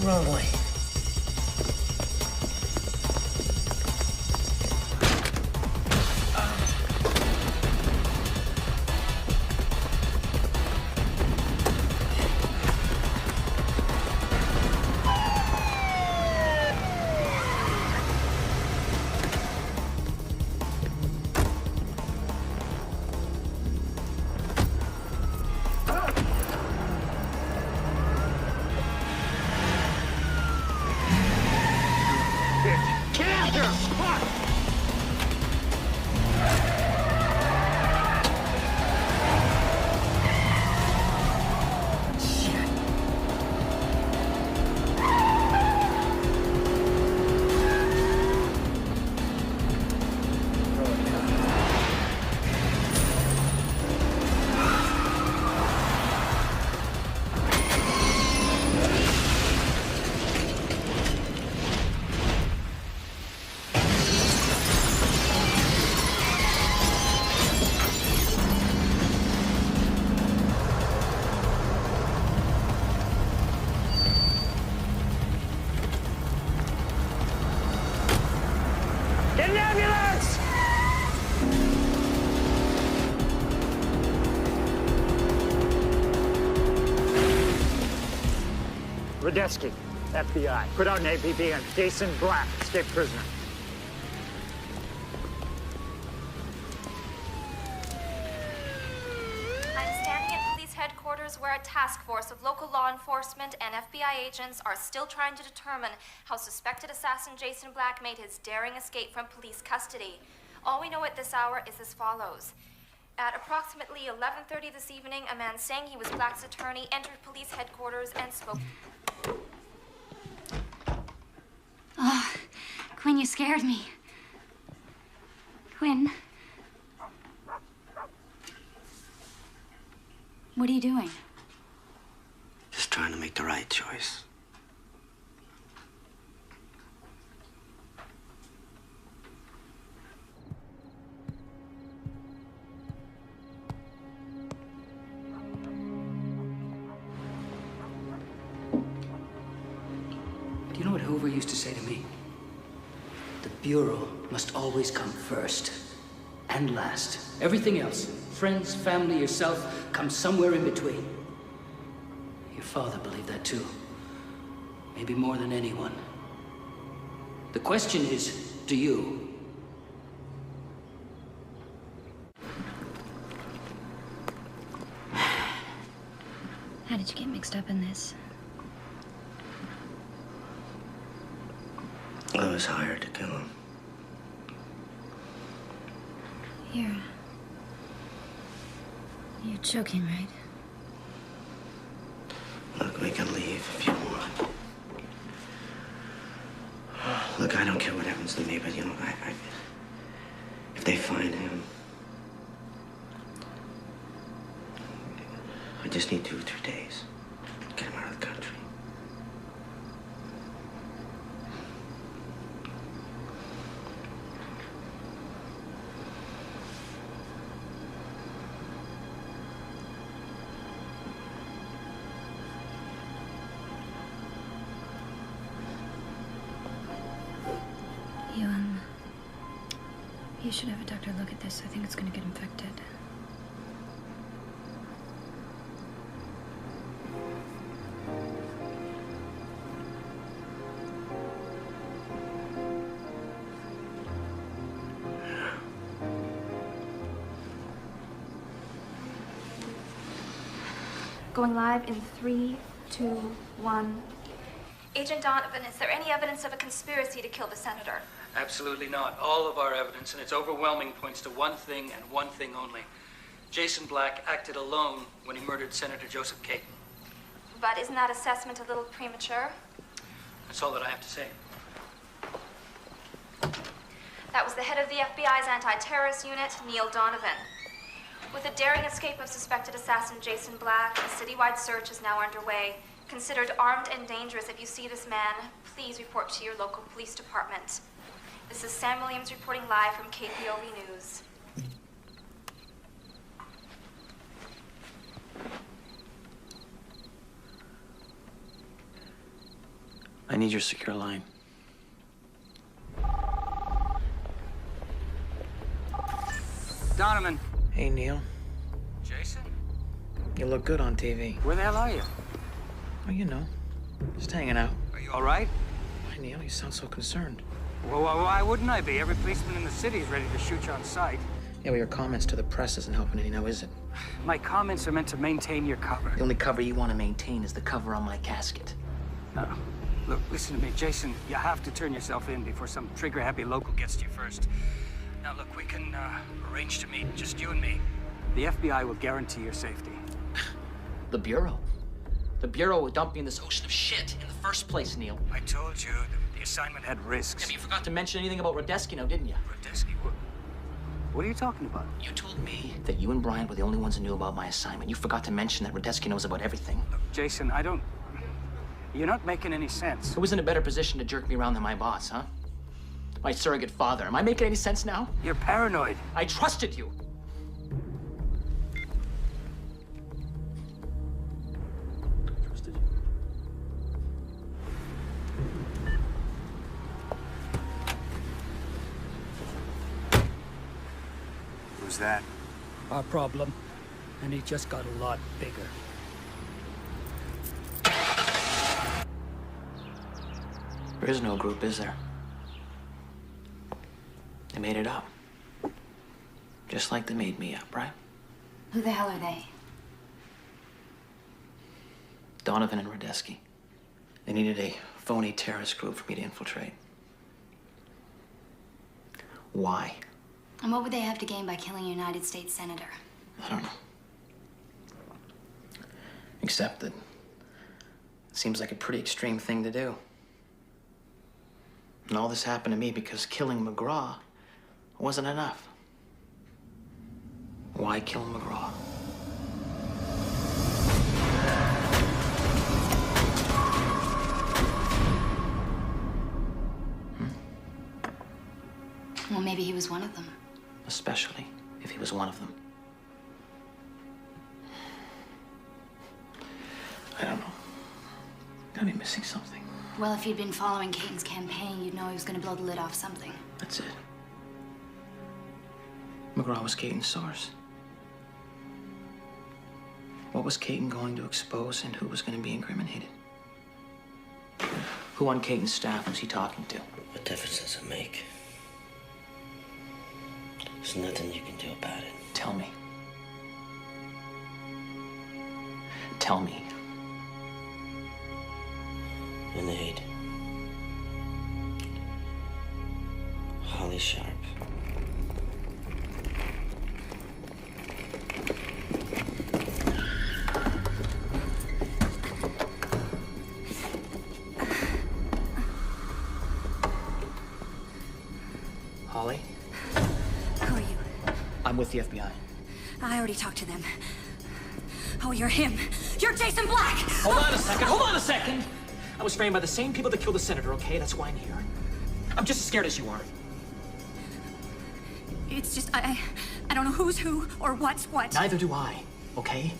Wrong way. Radetzky, FBI. Put out an APB on Jason Black, escaped prisoner. I'm standing at police headquarters where a task force of local law enforcement and FBI agents are still trying to determine how suspected assassin Jason Black made his daring escape from police custody. All we know at this hour is as follows. At approximately 11:30 this evening, a man saying he was Black's attorney entered police headquarters and spoke. Oh, Quinn, you scared me. Quinn. What are you doing? Just trying to make the right choice. Do you know what Hoover used to say to me? The Bureau must always come first and last. Everything else, friends, family, yourself, comes somewhere in between. Your father believed that too. Maybe more than anyone. The question is, do you? How did you get mixed up in this? I was hired to kill him. You're joking, right? Look, we can leave if you want. Look, I don't care what happens to me, but you know, if they find him, I just need 2 or 3 days to get him out of the country. You should have a doctor look at this. I think it's gonna get infected. Going live in 3, 2, 1. Agent Donovan, is there any evidence of a conspiracy to kill the senator? Absolutely not. All of our evidence, and it's overwhelming, points to one thing and one thing only. Jason Black acted alone when he murdered Senator Joseph Caton. But isn't that assessment a little premature? That's all that I have to say. That was the head of the FBI's anti-terrorist unit, Neil Donovan. With the daring escape of suspected assassin Jason Black, a citywide search is now underway. Considered armed and dangerous, if you see this man, please report to your local police department. This is Sam Williams reporting live from KPOV News. I need your secure line. Donovan. Hey, Neil. Jason? You look good on TV. Where the hell are you? Well, you know, just hanging out. Are you all right? Why, Neil, you sound so concerned. Well, why wouldn't I be? Every policeman in the city is ready to shoot you on sight. Yeah, well, your comments to the press isn't helping any now, is it? My comments are meant to maintain your cover. The only cover you want to maintain is the cover on my casket. Look, listen to me, Jason. You have to turn yourself in before some trigger-happy local gets to you first. Now, look, we can arrange to meet, just you and me. The FBI will guarantee your safety. The Bureau? The Bureau would dump me in this ocean of shit in the first place, Neil. I told you the assignment had risks. Yeah, but you forgot to mention anything about Radetzky now, didn't you? Radetzky? What are you talking about? You told me that you and Brian were the only ones who knew about my assignment. You forgot to mention that Radetzky knows about everything. Look, Jason, I don't... You're not making any sense. Who was in a better position to jerk me around than my boss, huh? My surrogate father. Am I making any sense now? You're paranoid. I trusted you. Who's that? Our problem. And he just got a lot bigger. There is no group, is there? They made it up. Just like they made me up, right? Who the hell are they? Donovan and Radesky. They needed a phony terrorist group for me to infiltrate. Why? And what would they have to gain by killing a United States Senator? I don't know. Except that it seems like a pretty extreme thing to do. And all this happened to me because killing McGraw wasn't enough. Why kill McGraw? Well, maybe he was one of them. Especially if he was one of them. I don't know. Gotta be missing something. Well, if you'd been following Caton's campaign, you'd know he was going to blow the lid off something. That's it. McGraw was Caton's source. What was Caton going to expose and who was going to be incriminated? Who on Caton's staff was he talking to? What difference does it make? There's nothing you can do about it. Tell me. Tell me. Renee. Holly Sharp. Holly? Who are you? I'm with the FBI. I already talked to them. Oh, you're him. You're Jason Black! Hold on a second. Hold on a second. I was framed by the same people that killed the senator, okay? That's why I'm here. I'm just as scared as you are. It's just, I don't know who's who or what's what. Neither do I, okay?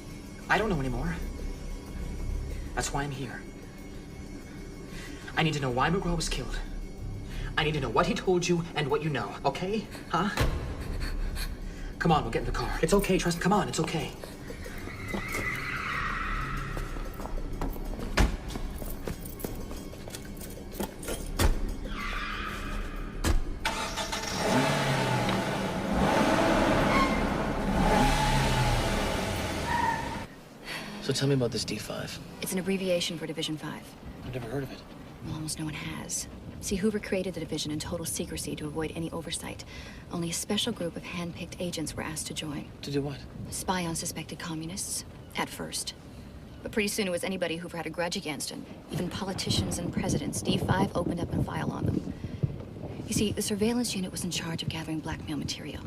I don't know anymore. That's why I'm here. I need to know why McGraw was killed. I need to know what he told you and what you know, okay? Huh? Come on, we'll get in the car. It's okay, trust me. Come on, it's okay. So tell me about this D5. It's an abbreviation for Division 5. I've never heard of it. Well, almost no one has. See, Hoover created the division in total secrecy to avoid any oversight. Only a special group of hand-picked agents were asked to join. To do what? Spy on suspected communists, at first. But pretty soon it was anybody Hoover had a grudge against, and even politicians and presidents. D5 opened up a file on them. You see, the surveillance unit was in charge of gathering blackmail material.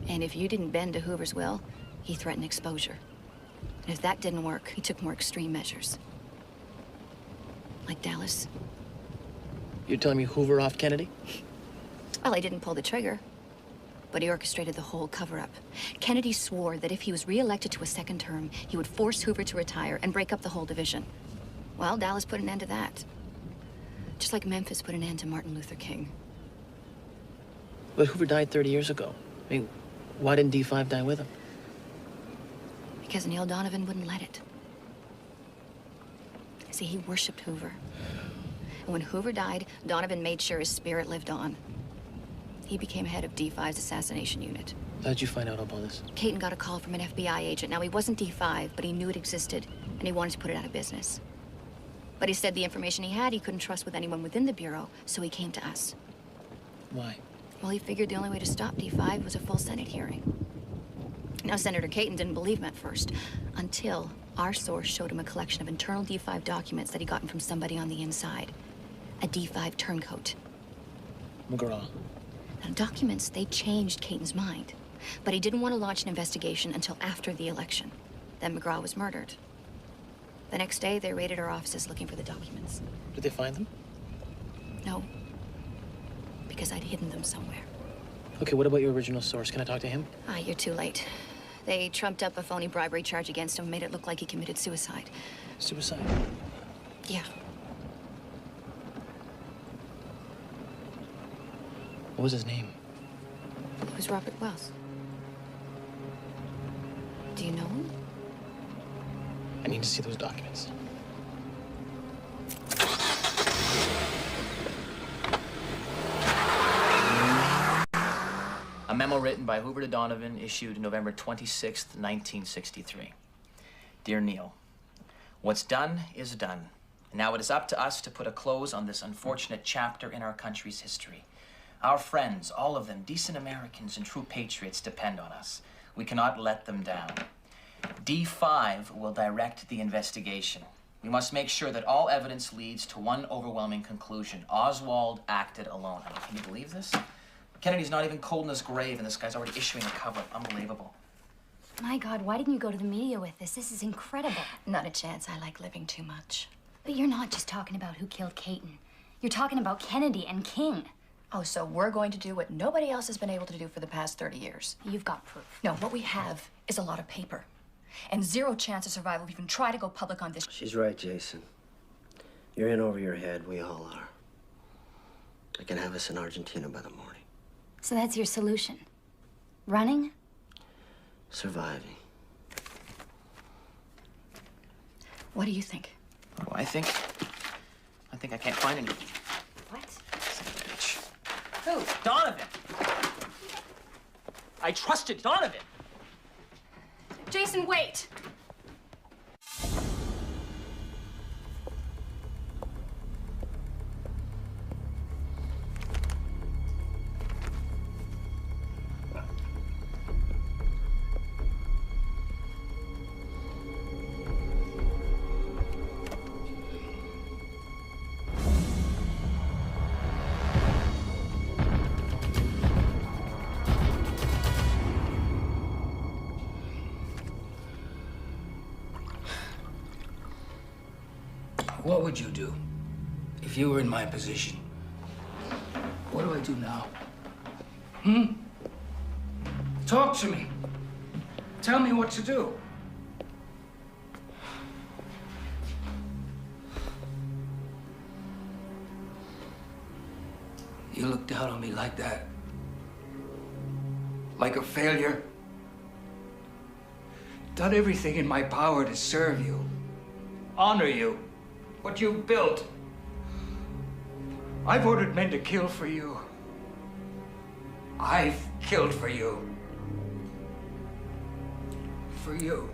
And if you didn't bend to Hoover's will, he threatened exposure. And if that didn't work, he took more extreme measures. Like Dallas. You're telling me Hoover off Kennedy? Well, he didn't pull the trigger, but he orchestrated the whole cover-up. Kennedy swore that if he was re-elected to a second term, he would force Hoover to retire and break up the whole division. Well, Dallas put an end to that. Just like Memphis put an end to Martin Luther King. But Hoover died 30 years ago. I mean, why didn't D5 die with him? Because Neil Donovan wouldn't let it. See, he worshipped Hoover. And when Hoover died, Donovan made sure his spirit lived on. He became head of D5's assassination unit. How'd you find out about this? Caton got a call from an FBI agent. Now, he wasn't D5, but he knew it existed, and he wanted to put it out of business. But he said the information he had, he couldn't trust with anyone within the Bureau, so he came to us. Why? Well, he figured the only way to stop D5 was a full Senate hearing. Now, Senator Caton didn't believe him at first, until our source showed him a collection of internal D5 documents that he gotten from somebody on the inside. A D5 turncoat. McGraw. Now, documents, they changed Caton's mind. But he didn't want to launch an investigation until after the election. Then McGraw was murdered. The next day, they raided our offices looking for the documents. Did they find them? No. Because I'd hidden them somewhere. Okay, what about your original source? Can I talk to him? Ah, you're too late. They trumped up a phony bribery charge against him, made it look like he committed suicide. Suicide? Yeah. What was his name? It was Robert Wells. Do you know him? I need to see those documents. Memo written by Hoover to Donovan, issued November 26th, 1963. Dear Neil, what's done is done. Now it is up to us to put a close on this unfortunate chapter in our country's history. Our friends, all of them, decent Americans and true patriots, depend on us. We cannot let them down. D5 will direct the investigation. We must make sure that all evidence leads to one overwhelming conclusion. Oswald acted alone. I mean, can you believe this? Kennedy's not even cold in his grave, and this guy's already issuing a cover. Unbelievable. My God, why didn't you go to the media with this? This is incredible. Not a chance. I like living too much. But you're not just talking about who killed Caton. You're talking about Kennedy and King. Oh, so we're going to do what nobody else has been able to do for the past 30 years. You've got proof. No, what we have is a lot of paper. And zero chance of survival if you even try to go public on this. She's right, Jason. You're in over your head. We all are. I can have us in Argentina by the morning. So that's your solution? Running? Surviving. What do you think? What do I think? I think I can't find anything. What? Son of a bitch. Who? Donovan! I trusted Donovan! Jason, wait! What would you do if you were in my position? What do I do now? Talk to me. Tell me what to do. You look down on me like that? Like a failure? Done everything in my power to serve you, honor you. What you've built. I've ordered men to kill for you. I've killed for you. For you.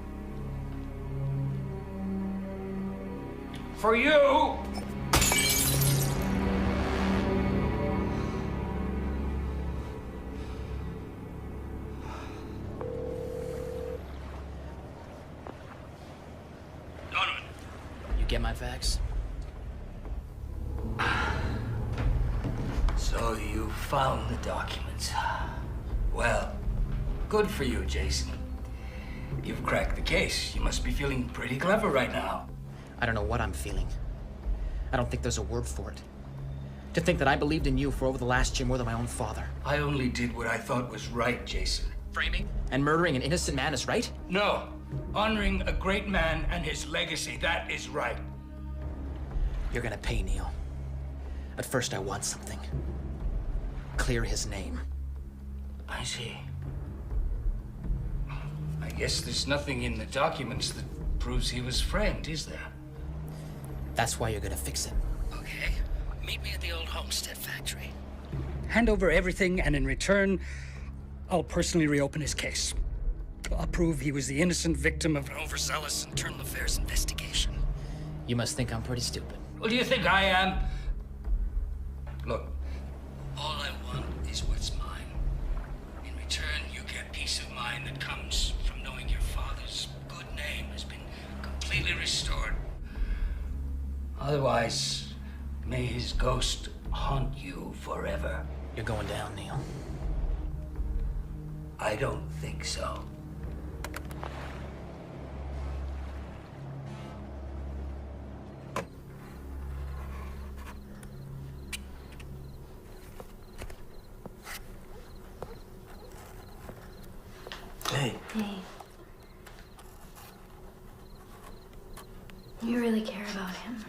For you! You get my facts? So you found the documents. Well, good for you, Jason. You've cracked the case. You must be feeling pretty clever right now. I don't know what I'm feeling. I don't think there's a word for it. To think that I believed in you for over the last year more than my own father. I only did what I thought was right, Jason. Framing and murdering an innocent man is right? No. Honoring a great man and his legacy, that is right. You're gonna pay, Neil. But first I want something. Clear his name. I see. I guess there's nothing in the documents that proves he was framed, is there? That's why you're gonna fix it. Okay. Meet me at the old Homestead factory. Hand over everything, and in return, I'll personally reopen his case. I'll prove he was the innocent victim of an overzealous internal affairs investigation. You must think I'm pretty stupid. Well, do you think I am? Look, all I want is what's mine. In return, you get peace of mind that comes from knowing your father's good name has been completely restored. Otherwise, may his ghost haunt you forever. You're going down, Neil. I don't think so. Hey. Hey. You really care about him?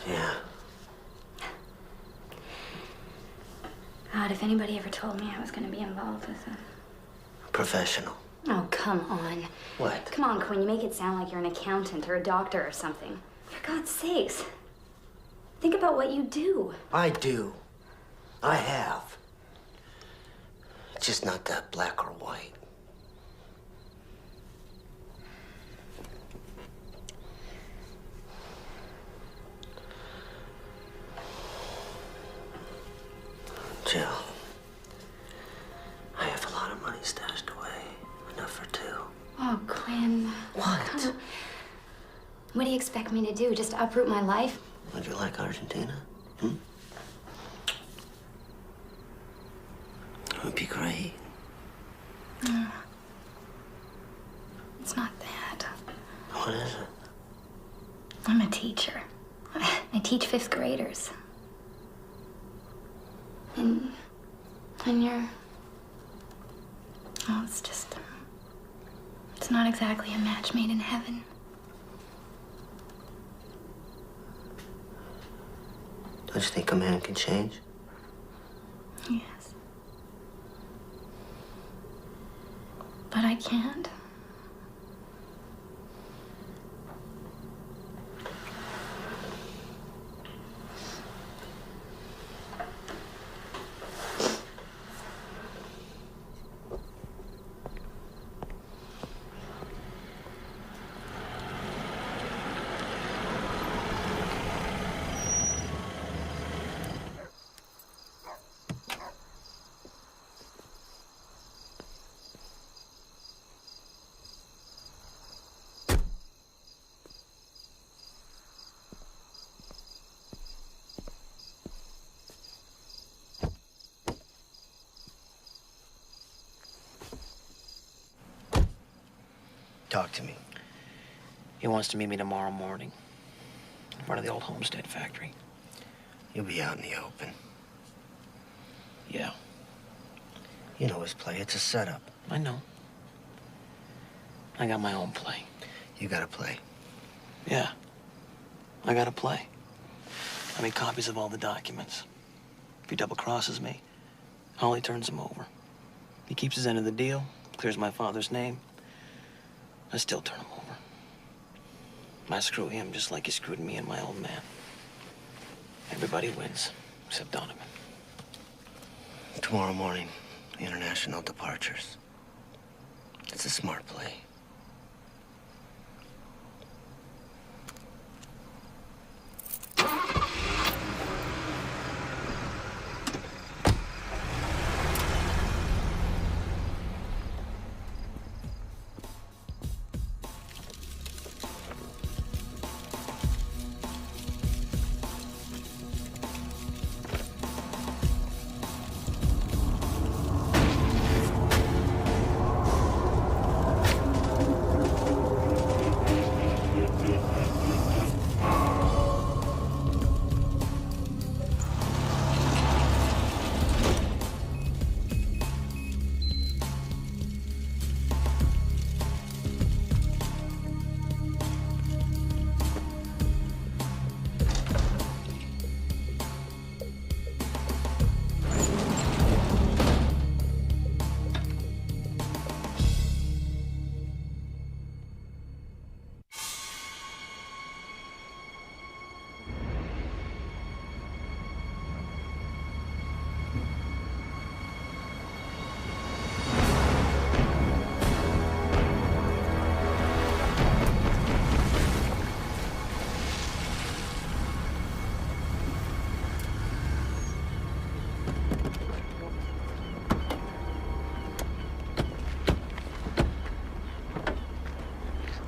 Yeah. God, if anybody ever told me I was going to be involved with him. Professional. Oh, come on. What? Come on, Quinn. You make it sound like you're an accountant or a doctor or something. For God's sakes. Think about what you do. I do. I have. just not that black or white. Jill, I have a lot of money stashed away. Enough for two. Oh, Quinn. What? What do you expect me to do? Just uproot my life? Would you like Argentina? Hmm? It would be great. No. It's not that. What is it? I'm a teacher. I teach 5th graders. And you're... Oh, it's just... It's not exactly a match made in heaven. Don't you think a man can change? Yes. But I can't. Talk to me. He wants to meet me tomorrow morning in front of the old Homestead factory. You'll be out in the open. Yeah. You know his play. It's a setup. I know. I got my own play. You gotta play. Yeah. I gotta play. I made copies of all the documents. If he double crosses me, Holly turns him over. He keeps his end of the deal, clears my father's name. I still turn him over. I screw him just like he screwed me and my old man. Everybody wins, except Donovan. Tomorrow morning, international departures. It's a smart play.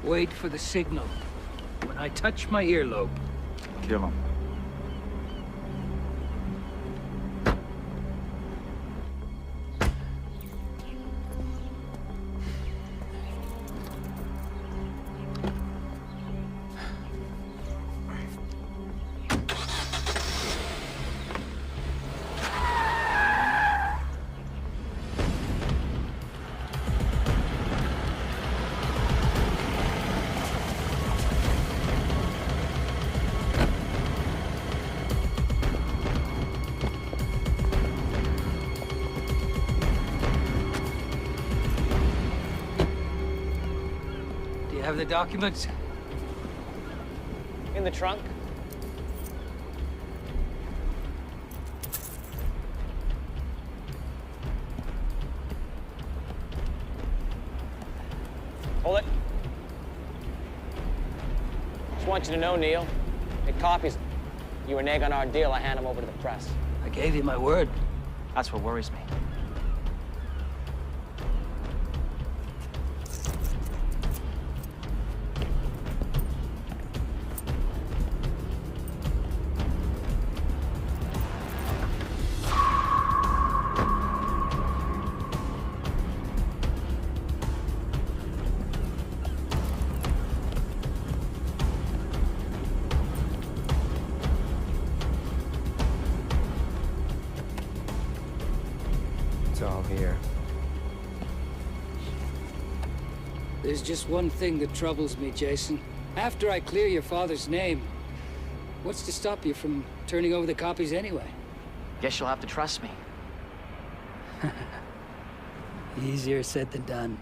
Wait for the signal. When I touch my earlobe, Kill him. have the documents? In the trunk. Hold it. Just want you to know, Neil, it copies. You renege on our deal, I hand him over to the press. I gave you my word. That's what worries me. It's all here. There's just one thing that troubles me, Jason. After I clear your father's name, what's to stop you from turning over the copies anyway? Guess you'll have to trust me. Easier said than done.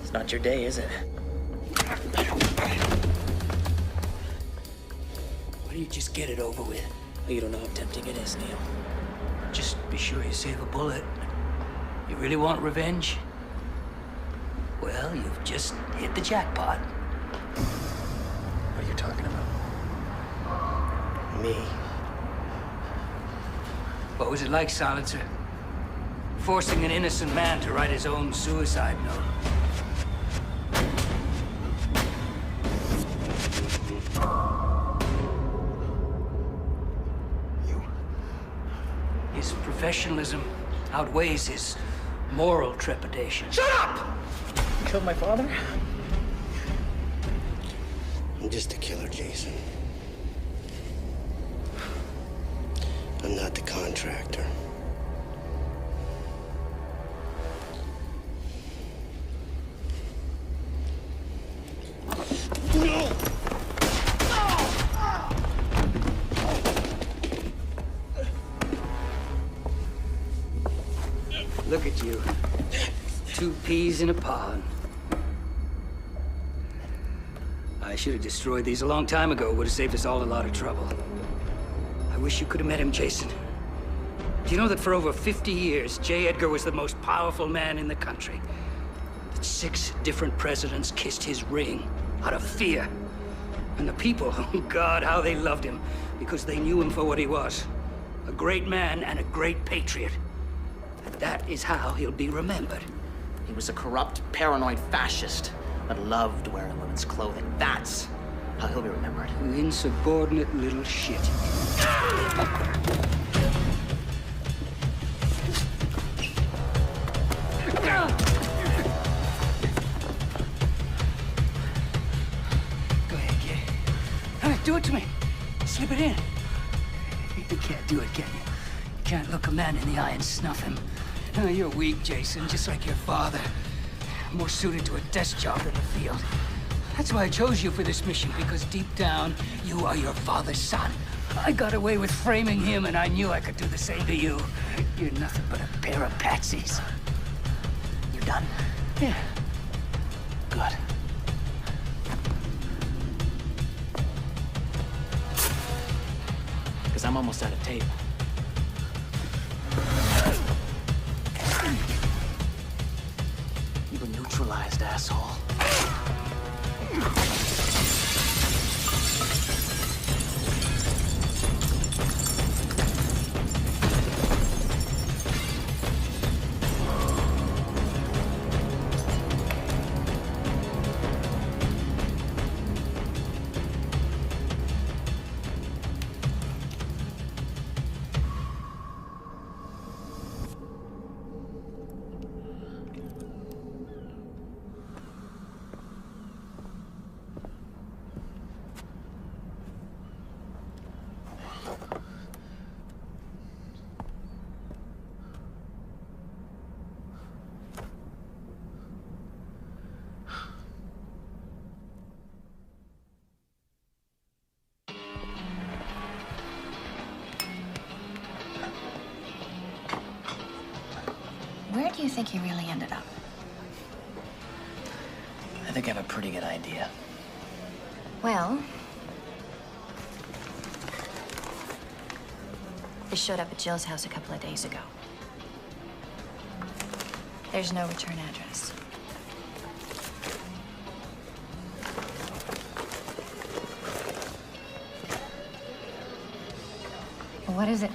It's not your day, is it? Why don't you just get it over with? You don't know how tempting it is, Neil. Just be sure you save a bullet. You really want revenge? Well, you've just hit the jackpot. What are you talking about? Me. What was it like, Silencer? Forcing an innocent man to write his own suicide note. His professionalism outweighs his moral trepidation. Shut up! You killed my father? I'm just a killer, Jason. I'm not the contractor. No! Look at you. 2 peas in a pod. I should have destroyed these a long time ago. Would have saved us all a lot of trouble. I wish you could have met him, Jason. Do you know that for over 50 years, J. Edgar was the most powerful man in the country? That 6 different presidents kissed his ring out of fear. And the people, oh God, how they loved him, because they knew him for what he was. A great man and a great patriot. And that is how he'll be remembered. He was a corrupt, paranoid fascist that loved wearing women's clothing. That's how he'll be remembered. You insubordinate little shit. Go ahead, kid. All right, do it to me. Slip it in. You can't do it, can you? You can't look a man in the eye and snuff him. Oh, you're weak, Jason, just like your father. More suited to a desk job than the field. That's why I chose you for this mission, because deep down, you are your father's son. I got away with framing him, and I knew I could do the same to you. You're nothing but a pair of patsies. You're done? Yeah. Good. because I'm almost out of tape. You were neutralized, asshole. Where do you think he really ended up? I think I have a pretty good idea. Well, they showed up at Jill's house a couple of days ago. There's no return address. What is it?